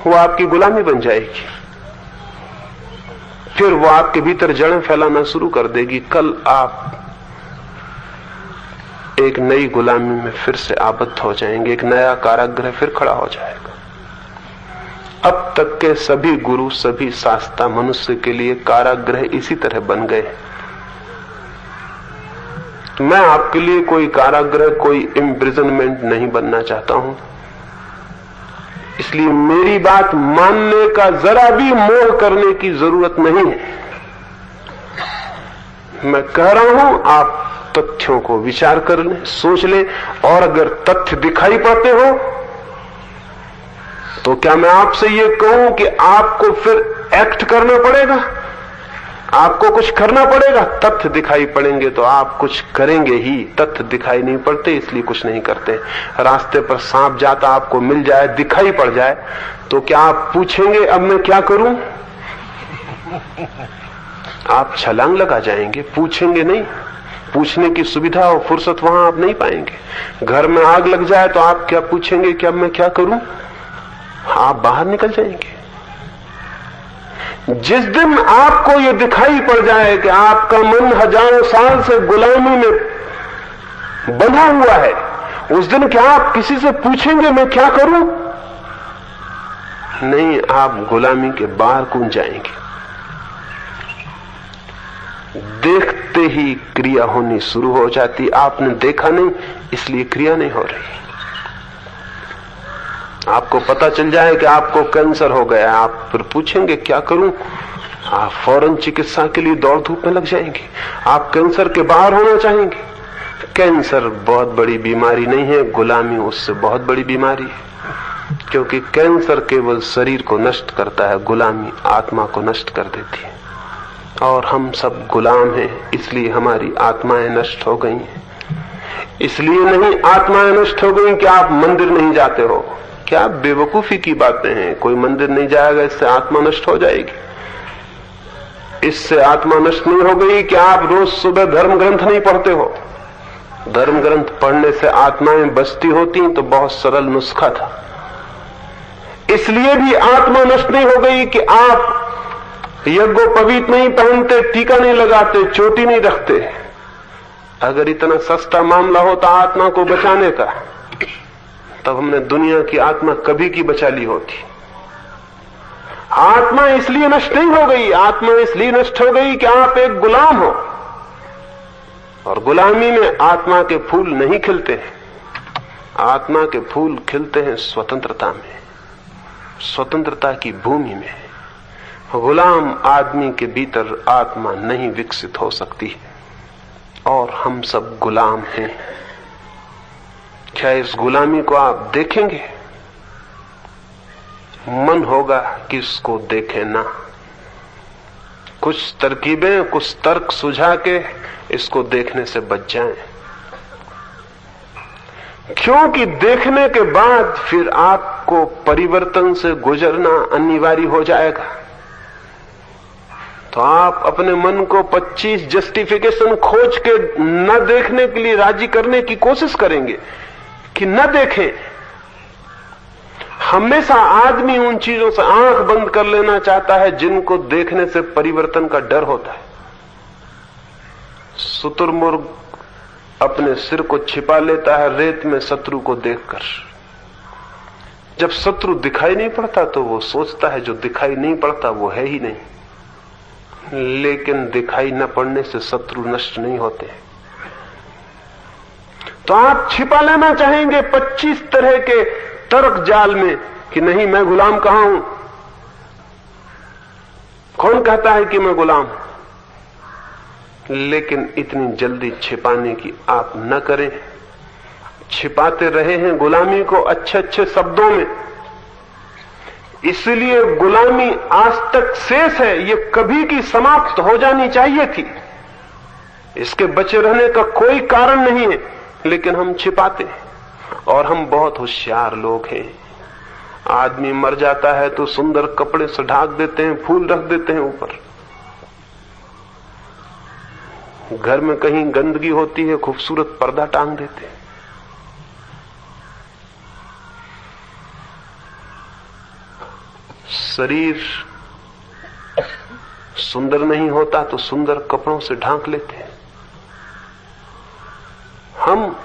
वो आपकी गुलामी बन जाएगी। फिर वो आपके भीतर जड़ें फैलाना शुरू कर देगी। कल आप एक नई गुलामी में फिर से आबद्ध हो जाएंगे, एक नया कारागृह फिर खड़ा हो जाएगा। अब तक के सभी गुरु, सभी शास्त्रा मनुष्य के लिए कारागृह इसी तरह बन गए। मैं आपके लिए कोई कारागृह, कोई इम्प्रिजनमेंट नहीं बनना चाहता हूं। इसलिए मेरी बात मानने का जरा भी मोह करने की जरूरत नहीं है। मैं कह रहा हूं, आप तथ्यों को विचार कर लें, सोच लें, और अगर तथ्य दिखाई पड़ते हो तो क्या मैं आपसे ये कहूं कि आपको फिर एक्ट करना पड़ेगा, आपको कुछ करना पड़ेगा? तथ्य दिखाई पड़ेंगे तो आप कुछ करेंगे ही। तथ्य दिखाई नहीं पड़ते इसलिए कुछ नहीं करते। रास्ते पर सांप जाता आपको मिल जाए, दिखाई पड़ जाए, तो क्या आप पूछेंगे अब मैं क्या करूं? आप छलांग लगा जाएंगे, पूछेंगे नहीं। पूछने की सुविधा और फुर्सत वहां आप नहीं पाएंगे। घर में आग लग जाए तो आप क्या पूछेंगे कि अब मैं क्या करूं? आप बाहर निकल जाएंगे। जिस दिन आपको यह दिखाई पड़ जाए कि आपका मन हजारों साल से गुलामी में बंधा हुआ है, उस दिन क्या आप किसी से पूछेंगे मैं क्या करूं? नहीं, आप गुलामी के बाहर कूद जाएंगे। देखते ही क्रिया होनी शुरू हो जाती। आपने देखा नहीं इसलिए क्रिया नहीं हो रही। आपको पता चल जाए कि आपको कैंसर हो गया, आप फिर पूछेंगे क्या करूं? आप फौरन चिकित्सा के लिए दौड़ धूप में लग जाएंगे। आप कैंसर के बाहर होना चाहेंगे। कैंसर बहुत बड़ी बीमारी नहीं है, गुलामी उससे बहुत बड़ी बीमारी है। क्योंकि कैंसर केवल शरीर को नष्ट करता है, गुलामी आत्मा को नष्ट कर देती है। और हम सब गुलाम हैं, इसलिए हमारी आत्माएं नष्ट हो गई हैं। इसलिए नहीं आत्माएं नष्ट हो गई कि आप मंदिर नहीं जाते हो। क्या बेवकूफी की बातें हैं। कोई मंदिर नहीं जाएगा इससे आत्मा नष्ट हो जाएगी। इससे आत्मा नष्ट नहीं हो गई कि आप रोज सुबह धर्म ग्रंथ नहीं पढ़ते हो। धर्म ग्रंथ पढ़ने से आत्माएं बचती होती तो बहुत सरल नुस्खा था। इसलिए भी आत्मा नष्ट नहीं हो गई कि आप यज्ञोपवीत नहीं पहनते, टीका नहीं लगाते, चोटी नहीं रखते। अगर इतना सस्ता मामला होता आत्मा को बचाने का, तब हमने दुनिया की आत्मा कभी की बचा ली होती। आत्मा इसलिए नष्ट नहीं हो गई, आत्मा इसलिए नष्ट हो गई कि आप एक गुलाम हो, और गुलामी में आत्मा के फूल नहीं खिलते हैं। आत्मा के फूल खिलते हैं स्वतंत्रता में, स्वतंत्रता की भूमि में। गुलाम आदमी के भीतर आत्मा नहीं विकसित हो सकती, और हम सब गुलाम हैं। क्या इस गुलामी को आप देखेंगे? मन होगा कि इसको देखें ना। कुछ तरकीबें, कुछ तर्क सुझा के इसको देखने से बच जाएं, क्योंकि देखने के बाद फिर आपको परिवर्तन से गुजरना अनिवार्य हो जाएगा। तो आप अपने मन को 25 जस्टिफिकेशन खोज के न देखने के लिए राजी करने की कोशिश करेंगे कि न देखें। हमेशा आदमी उन चीजों से आंख बंद कर लेना चाहता है जिनको देखने से परिवर्तन का डर होता है। शुतुरमुर्ग अपने सिर को छिपा लेता है रेत में शत्रु को देखकर। जब शत्रु दिखाई नहीं पड़ता तो वो सोचता है जो दिखाई नहीं पड़ता वो है ही नहीं। लेकिन दिखाई न पड़ने से शत्रु नष्ट नहीं होते। तो आप छिपा लेना चाहेंगे 25 तरह के तर्क जाल में कि नहीं, मैं गुलाम कहां हूं। कौन कहता है कि मैं गुलाम हूं? लेकिन इतनी जल्दी छिपाने की आप न करें। छिपाते रहे हैं गुलामी को अच्छे अच्छे शब्दों में, इसलिए गुलामी आज तक शेष है। ये कभी की समाप्त हो जानी चाहिए थी। इसके बचे रहने का कोई कारण नहीं है, लेकिन हम छिपाते हैं। और हम बहुत होशियार लोग हैं। आदमी मर जाता है तो सुंदर कपड़े से ढक देते हैं, फूल रख देते हैं ऊपर। घर में कहीं गंदगी होती है, खूबसूरत पर्दा टांग देते हैं। शरीर सुंदर नहीं होता तो सुंदर कपड़ों से ढांक लेते हैं। हम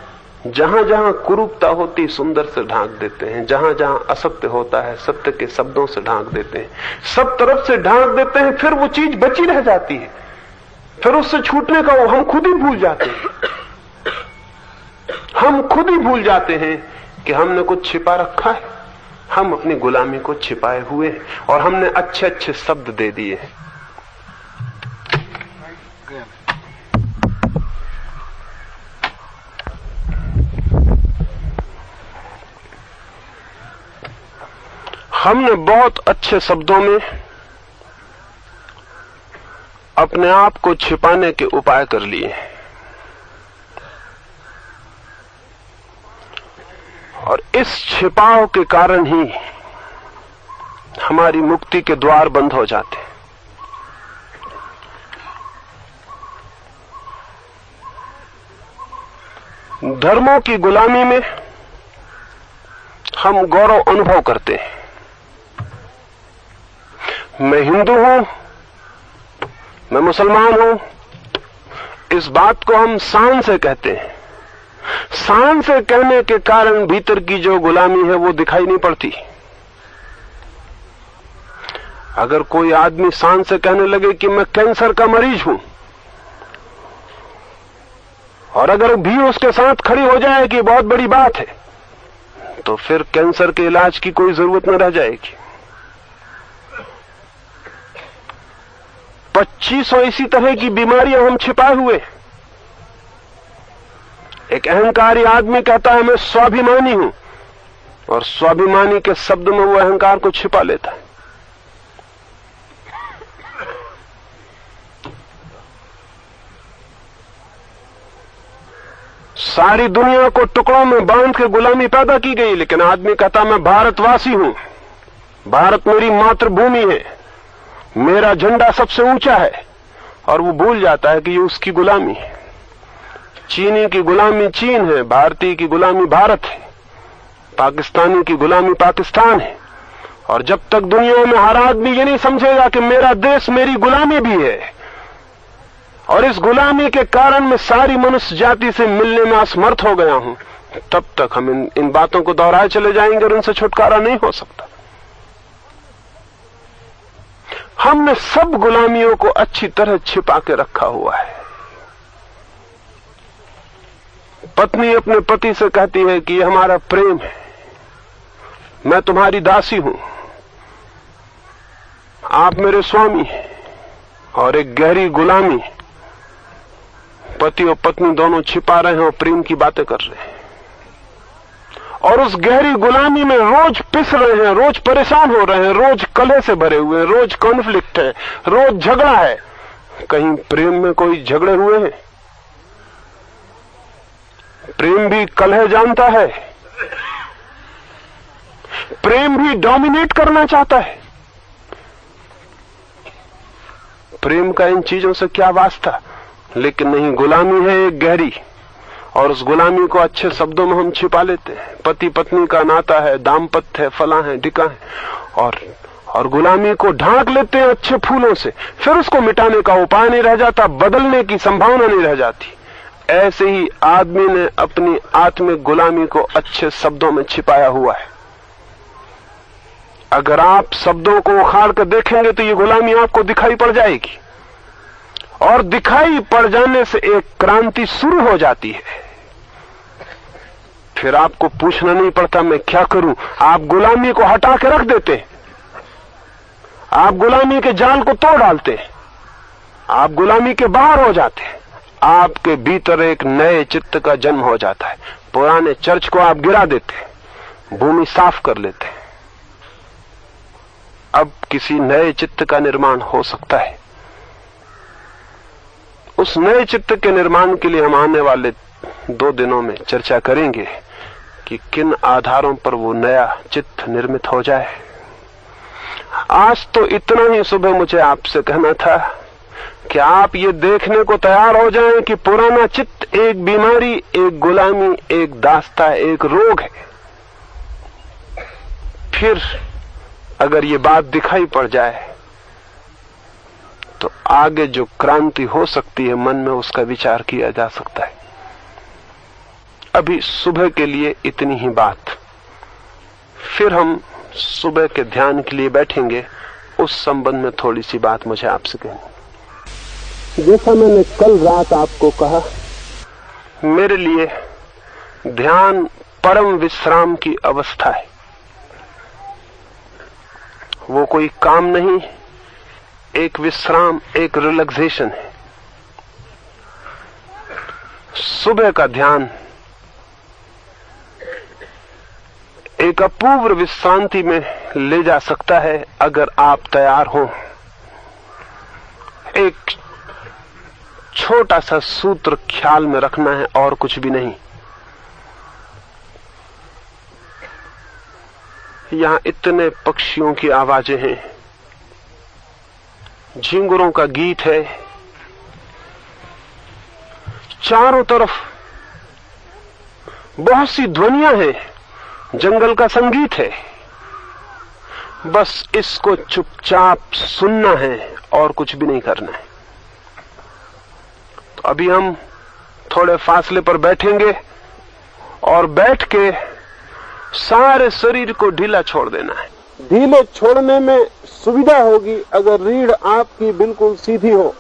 जहां जहां कुरूपता होती सुंदर से ढांक देते हैं, जहां जहां असत्य होता है सत्य के शब्दों से ढांक देते हैं। सब तरफ से ढांक देते हैं, फिर वो चीज बची रह जाती है। फिर उससे छूटने का हम खुद ही भूल जाते हैं। हम खुद ही भूल जाते हैं कि हमने कुछ छिपा रखा है। हम अपनी गुलामी को छिपाए हुए हैं और हमने अच्छे अच्छे शब्द दे दिए हैं। हमने बहुत अच्छे शब्दों में अपने आप को छिपाने के उपाय कर लिए हैं और इस छिपाव के कारण ही हमारी मुक्ति के द्वार बंद हो जाते हैं। धर्मों की गुलामी में हम गौरव अनुभव करते हैं। मैं हिंदू हूं, मैं मुसलमान हूं, इस बात को हम शान से कहते हैं। शान से कहने के कारण भीतर की जो गुलामी है वो दिखाई नहीं पड़ती। अगर कोई आदमी शान से कहने लगे कि मैं कैंसर का मरीज हूं, और अगर भी उसके साथ खड़ी हो जाए कि बहुत बड़ी बात है, तो फिर कैंसर के इलाज की कोई जरूरत न रह जाएगी। 2500 इसी तरह की बीमारियां हम छिपाए हुए। एक अहंकारी आदमी कहता है मैं स्वाभिमानी हूं, और स्वाभिमानी के शब्द में वो अहंकार को छिपा लेता है। सारी दुनिया को टुकड़ों में बांध के गुलामी पैदा की गई, लेकिन आदमी कहता मैं भारतवासी हूं, भारत मेरी मातृभूमि है, मेरा झंडा सबसे ऊंचा है, और वो भूल जाता है कि ये उसकी गुलामी है। चीनी की गुलामी चीन है, भारतीय की गुलामी भारत है, पाकिस्तानी की गुलामी पाकिस्तान है। और जब तक दुनिया में हर आदमी ये नहीं समझेगा कि मेरा देश मेरी गुलामी भी है, और इस गुलामी के कारण मैं सारी मनुष्य जाति से मिलने में असमर्थ हो गया हूं, तब तक हम इन बातों को दोहराए चले जाएंगे और उनसे छुटकारा नहीं हो सकता। हमने सब गुलामियों को अच्छी तरह छिपा के रखा हुआ है। पत्नी अपने पति से कहती है कि यह हमारा प्रेम है, मैं तुम्हारी दासी हूं, आप मेरे स्वामी हैं, और एक गहरी गुलामी पति और पत्नी दोनों छिपा रहे हैं और प्रेम की बातें कर रहे हैं। और उस गहरी गुलामी में रोज पिस रहे हैं, रोज परेशान हो रहे हैं, रोज कलह से भरे हुए हैं, रोज कॉन्फ्लिक्ट है, रोज झगड़ा है। कहीं प्रेम में कोई झगड़े हुए हैं? प्रेम भी कलह जानता है, प्रेम भी डोमिनेट करना चाहता है। प्रेम का इन चीजों से क्या वास्ता? लेकिन नहीं, गुलामी है एक गहरी, और उस गुलामी को अच्छे शब्दों में हम छिपा लेते हैं। पति पत्नी का नाता है, दाम्पत्य है, फला है, ढिका है, और गुलामी को ढांक लेते हैं अच्छे फूलों से। फिर उसको मिटाने का उपाय नहीं रह जाता, बदलने की संभावना नहीं रह जाती। ऐसे ही आदमी ने अपनी आत्मिक गुलामी को अच्छे शब्दों में छिपाया हुआ है। अगर आप शब्दों को उखाड़ कर देखेंगे तो ये गुलामी आपको दिखाई पड़ जाएगी, और दिखाई पड़ जाने से एक क्रांति शुरू हो जाती है। फिर आपको पूछना नहीं पड़ता मैं क्या करूं, आप गुलामी को हटा के रख देते, आप गुलामी के जाल को तोड़ डालते, आप गुलामी के बाहर हो जाते, आपके भीतर एक नए चित्त का जन्म हो जाता है। पुराने चर्च को आप गिरा देते, भूमि साफ कर लेते, अब किसी नए चित्त का निर्माण हो सकता है। उस नए चित्त के निर्माण के लिए हम आने वाले 2 दिनों में चर्चा करेंगे कि किन आधारों पर वो नया चित्त निर्मित हो जाए। आज तो इतना ही सुबह मुझे आपसे कहना था कि आप ये देखने को तैयार हो जाएं कि पुराना चित्त एक बीमारी, एक गुलामी, एक दास्ता, एक रोग है। फिर अगर ये बात दिखाई पड़ जाए तो आगे जो क्रांति हो सकती है मन में, उसका विचार किया जा सकता है। अभी सुबह के लिए इतनी ही बात। फिर हम सुबह के ध्यान के लिए बैठेंगे। उस संबंध में थोड़ी सी बात मुझे आपसे कहनी। जैसा मैंने कल रात आपको कहा, मेरे लिए ध्यान परम विश्राम की अवस्था है। वो कोई काम नहीं, एक विश्राम, एक रिलैक्सेशन है। सुबह का ध्यान एक अपूर्व विश्रांति में ले जा सकता है अगर आप तैयार हो। एक छोटा सा सूत्र ख्याल में रखना है और कुछ भी नहीं। यहां इतने पक्षियों की आवाजें हैं, झिंगुरों का गीत है, चारों तरफ बहुत सी ध्वनियां हैं, जंगल का संगीत है। बस इसको चुपचाप सुनना है और कुछ भी नहीं करना है। तो अभी हम थोड़े फासले पर बैठेंगे और बैठ के सारे शरीर को ढीला छोड़ देना है। ढीले छोड़ने में सुविधा होगी अगर रीढ़ आपकी बिल्कुल सीधी हो।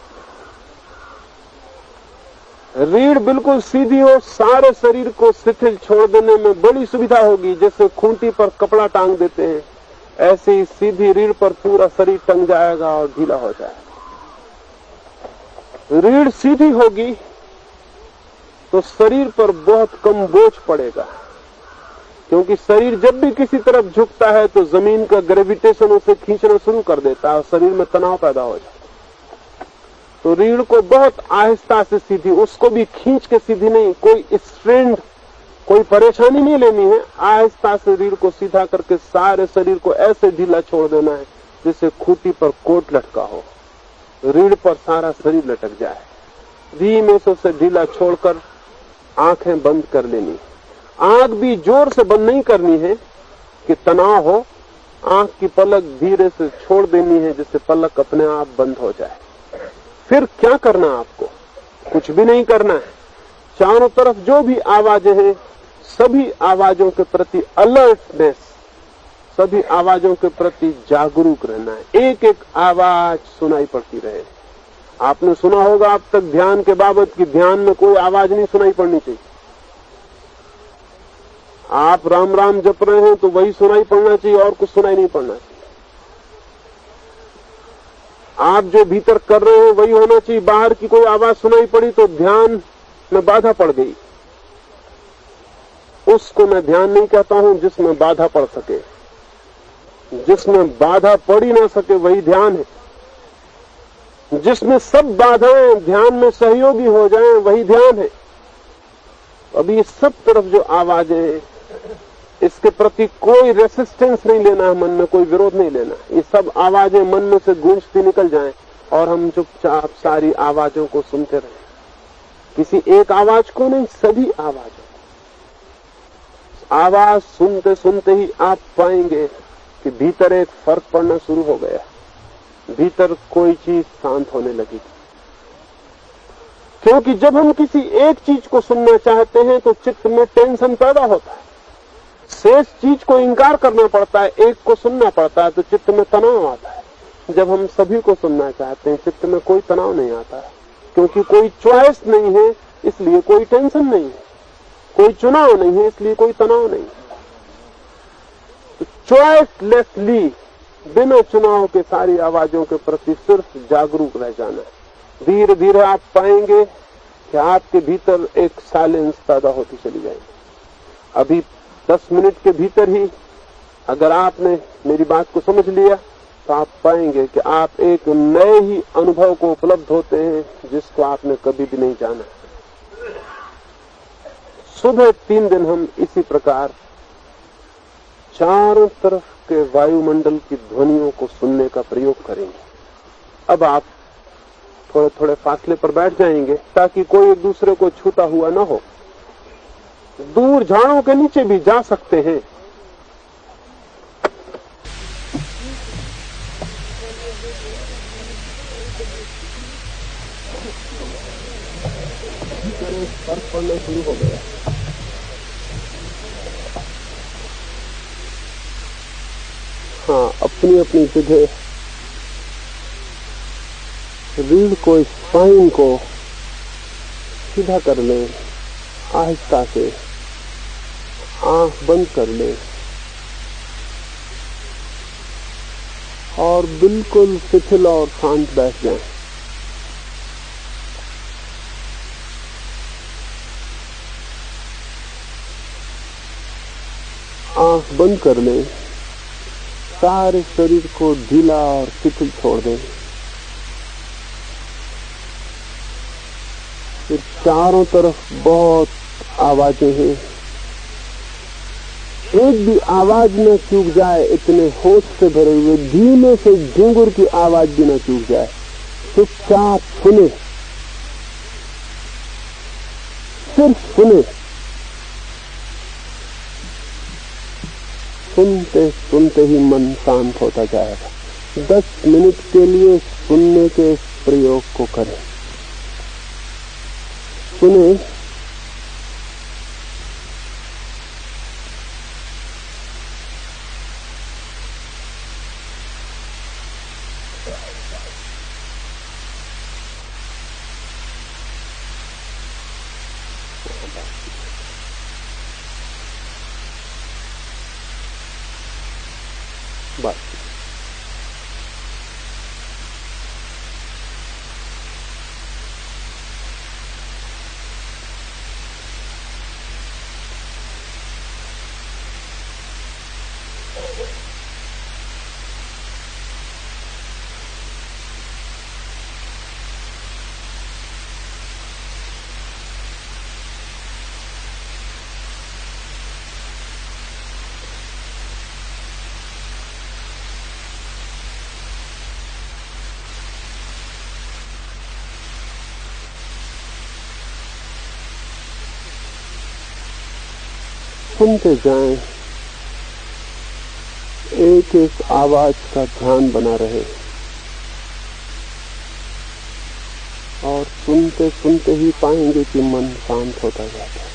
रीढ़ बिल्कुल सीधी हो, सारे शरीर को शिथिल छोड़ देने में बड़ी सुविधा होगी। जैसे खूंटी पर कपड़ा टांग देते हैं, ऐसे ही सीधी रीढ़ पर पूरा शरीर टंग जाएगा और ढीला हो जाएगा। रीढ़ सीधी होगी तो शरीर पर बहुत कम बोझ पड़ेगा, क्योंकि शरीर जब भी किसी तरफ झुकता है तो जमीन का ग्रेविटेशन उसे खींचना शुरू कर देता है और शरीर में तनाव पैदा हो जाता है। तो रीढ़ को बहुत आहिस्ता से सीधी, उसको भी खींच के सीधी नहीं, कोई स्ट्रेंड, कोई परेशानी नहीं लेनी है। आहिस्ता से रीढ़ को सीधा करके सारे शरीर को ऐसे ढीला छोड़ देना है जैसे खूंटी पर कोट लटका हो, रीढ़ पर सारा शरीर लटक जाए। धीमे से उसे ढीला छोड़कर आंखें बंद कर लेनी। आंख भी जोर से बंद नहीं करनी है कि तनाव हो, आंख की पलक धीरे से छोड़ देनी है जिससे पलक अपने आप बंद हो जाए। फिर क्या करना है आपको? कुछ भी नहीं करना है। चारों तरफ जो भी आवाजें हैं, सभी आवाजों के प्रति अलर्टनेस, सभी आवाजों के प्रति जागरूक रहना है। एक एक आवाज सुनाई पड़ती रहे। आपने सुना होगा अब तक ध्यान के बाबत कि ध्यान में कोई आवाज नहीं सुनाई पड़नी चाहिए। आप राम राम जप रहे हैं तो वही सुनाई पड़ना चाहिए और कुछ सुनाई नहीं पड़ना चाहिए। आप जो भीतर कर रहे हैं वही होना चाहिए। बाहर की कोई आवाज सुनाई पड़ी तो ध्यान में बाधा पड़ गई। उसको मैं ध्यान नहीं कहता हूं जिसमें बाधा पड़ सके। जिसमें बाधा पड़ ही ना सके वही ध्यान है। जिसमें सब बाधाएं ध्यान में सहयोगी हो जाएं वही ध्यान है। अभी इस सब तरफ जो आवाजें हैं, इसके प्रति कोई रेसिस्टेंस नहीं लेना है, मन में कोई विरोध नहीं लेना। ये सब आवाजें मन में से गूंजती निकल जाएं और हम चुपचाप सारी आवाजों को सुनते रहें। किसी एक आवाज को नहीं, सभी आवाजों। आवाज सुनते सुनते ही आप पाएंगे कि भीतर एक फर्क पड़ना शुरू हो गया। भीतर कोई चीज शांत होने लगी। क्योंकि जब हम किसी एक चीज को सुनना चाहते हैं तो चित्त में टेंशन पैदा होता है, शेष चीज को इंकार करना पड़ता है, एक को सुनना पड़ता है तो चित्त में तनाव आता है। जब हम सभी को सुनना चाहते हैं चित्त में कोई तनाव नहीं आता है, क्योंकि कोई चॉइस नहीं है इसलिए कोई टेंशन नहीं है, कोई चुनाव नहीं है इसलिए कोई तनाव नहीं है। तो चॉइसलेसली, बिना चुनाव के सारी आवाजों के प्रति सिर्फ जागरूक रह जाना है। धीरे धीरे आप पाएंगे कि आपके भीतर एक साइलेंस पैदा होती चली जाएगी। अभी 10 मिनट के भीतर ही अगर आपने मेरी बात को समझ लिया तो आप पाएंगे कि आप एक नए ही अनुभव को उपलब्ध होते हैं जिसको आपने कभी भी नहीं जाना। सुबह 3 दिन हम इसी प्रकार चारों तरफ के वायुमंडल की ध्वनियों को सुनने का प्रयोग करेंगे। अब आप थोड़े थोड़े फासले पर बैठ जाएंगे ताकि कोई एक दूसरे को छूता हुआ न हो। दूर झाड़ों के नीचे भी जा सकते हैं। फर्क पड़ना शुरू हो गया। हाँ, अपनी अपनी जगह रीढ़ को, स्पाइन को सीधा कर लें। आहिस्ता से आंख बंद कर लें और बिल्कुल शिथिल और शांत बैठ जाएं। आंख बंद कर लें, सारे शरीर को ढीला और शिथिल छोड़ दें। फिर चारों तरफ बहुत आवाजें हैं, एक भी आवाज न चूक जाए, इतने होश से भरे हुए धीमे से घुंघरू की आवाज भी न चूक जाए। चुपचाप सुने, सिर्फ सुने। सुनते सुनते ही मन शांत होता जाएगा। 10 मिनट के लिए सुनने के प्रयोग को करें। सुने, बस सुनते जाएं, एक एक आवाज का ध्यान बना रहे और सुनते सुनते ही पाएंगे कि मन शांत होता जाता है।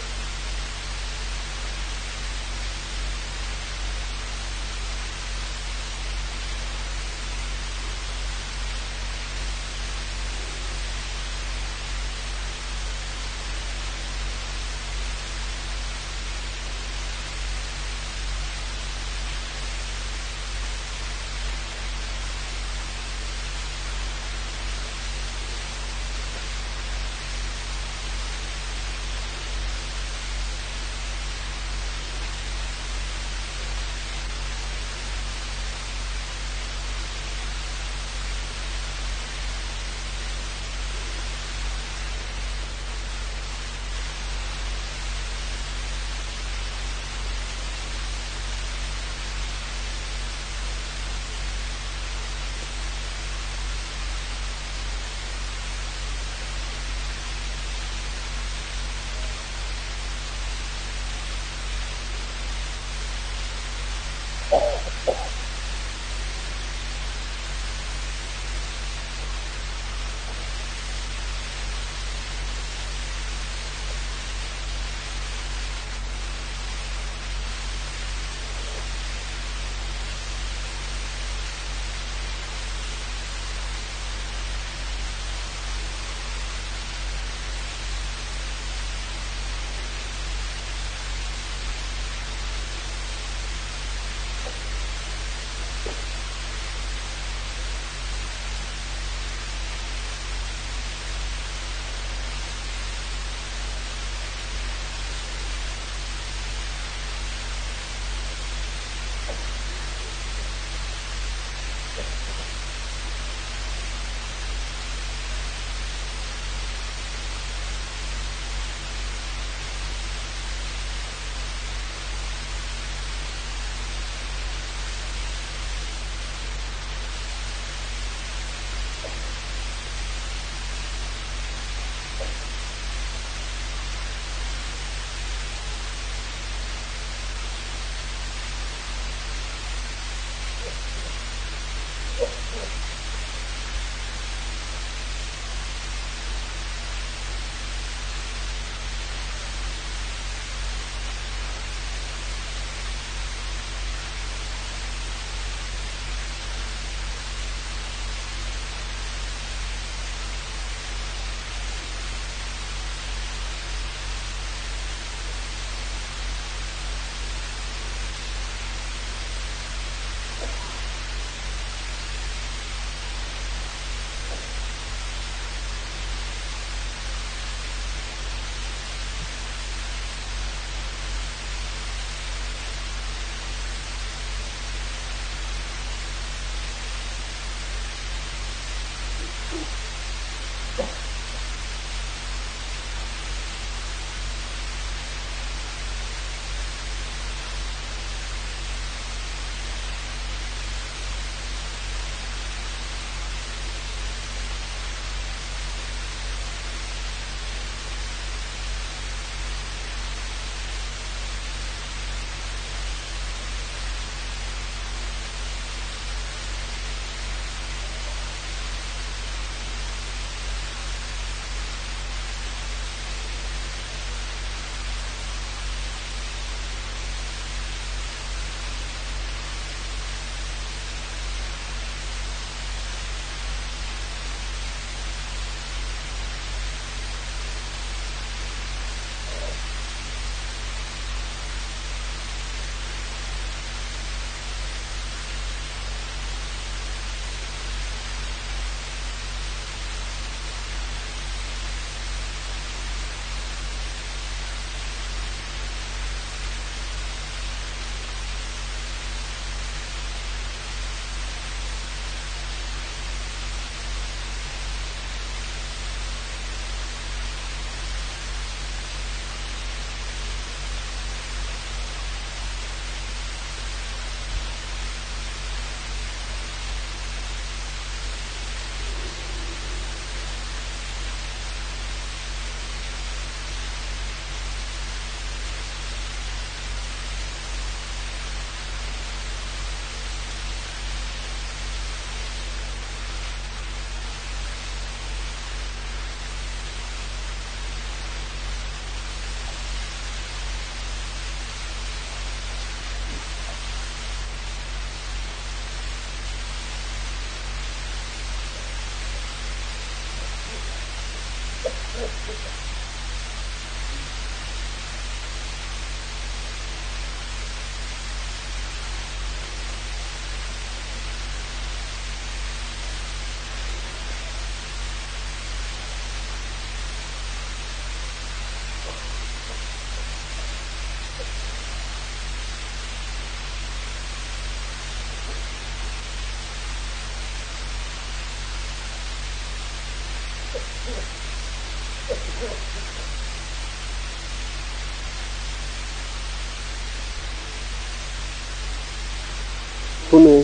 सुने,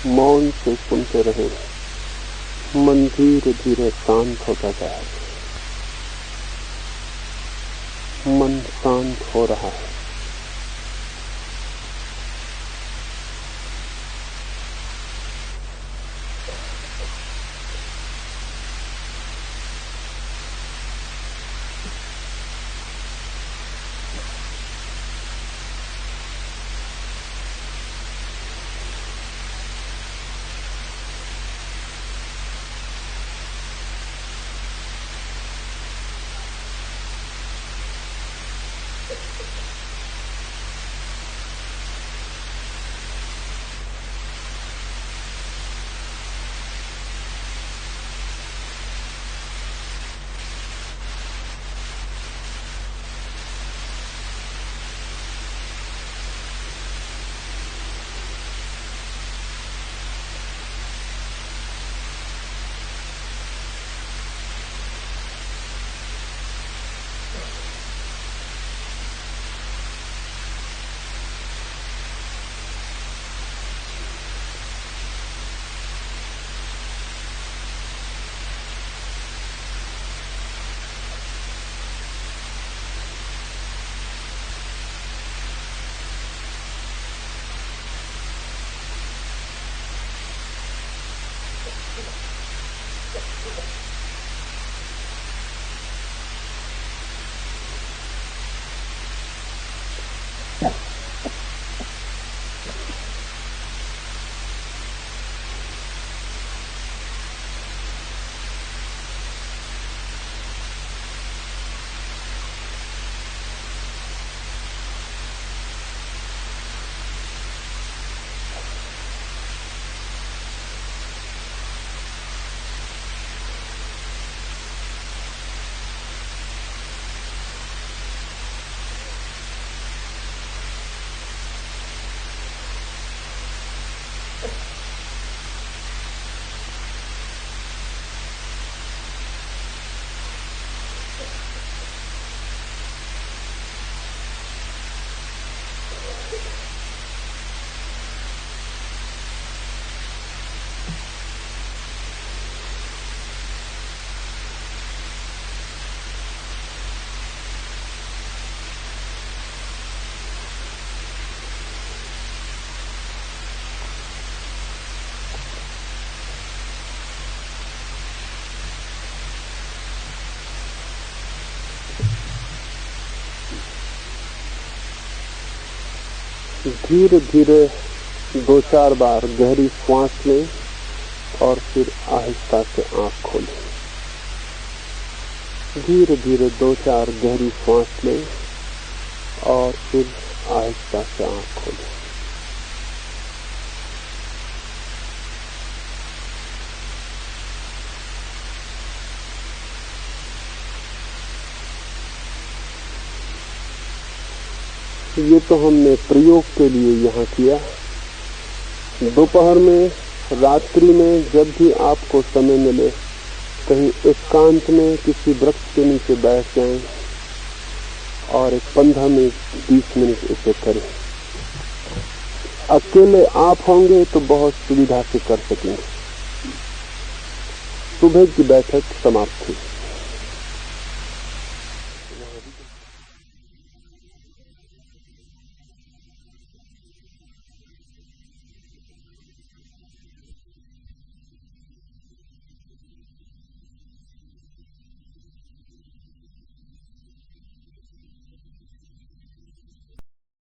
मौन से सुनते रहे, मन धीरे धीरे शांत होता जाए। मन शांत हो रहा है। धीरे धीरे 2-4 बार गहरी सांस लें और फिर आहिस्ता से आंख खोलें। धीरे धीरे 2-4 गहरी सांस लें और फिर आहिस्ता से आंख खोलें। ये तो हमने प्रयोग के लिए यहाँ किया। दोपहर में, रात्रि में, जब भी आपको समय मिले, कहीं एकांत में किसी वृक्ष के नीचे बैठ जाएं और 15 मिनट 20 मिनट इसे करें। अकेले आप होंगे तो बहुत सुविधा से कर सकेंगे। सुबह की बैठक समाप्त हुई।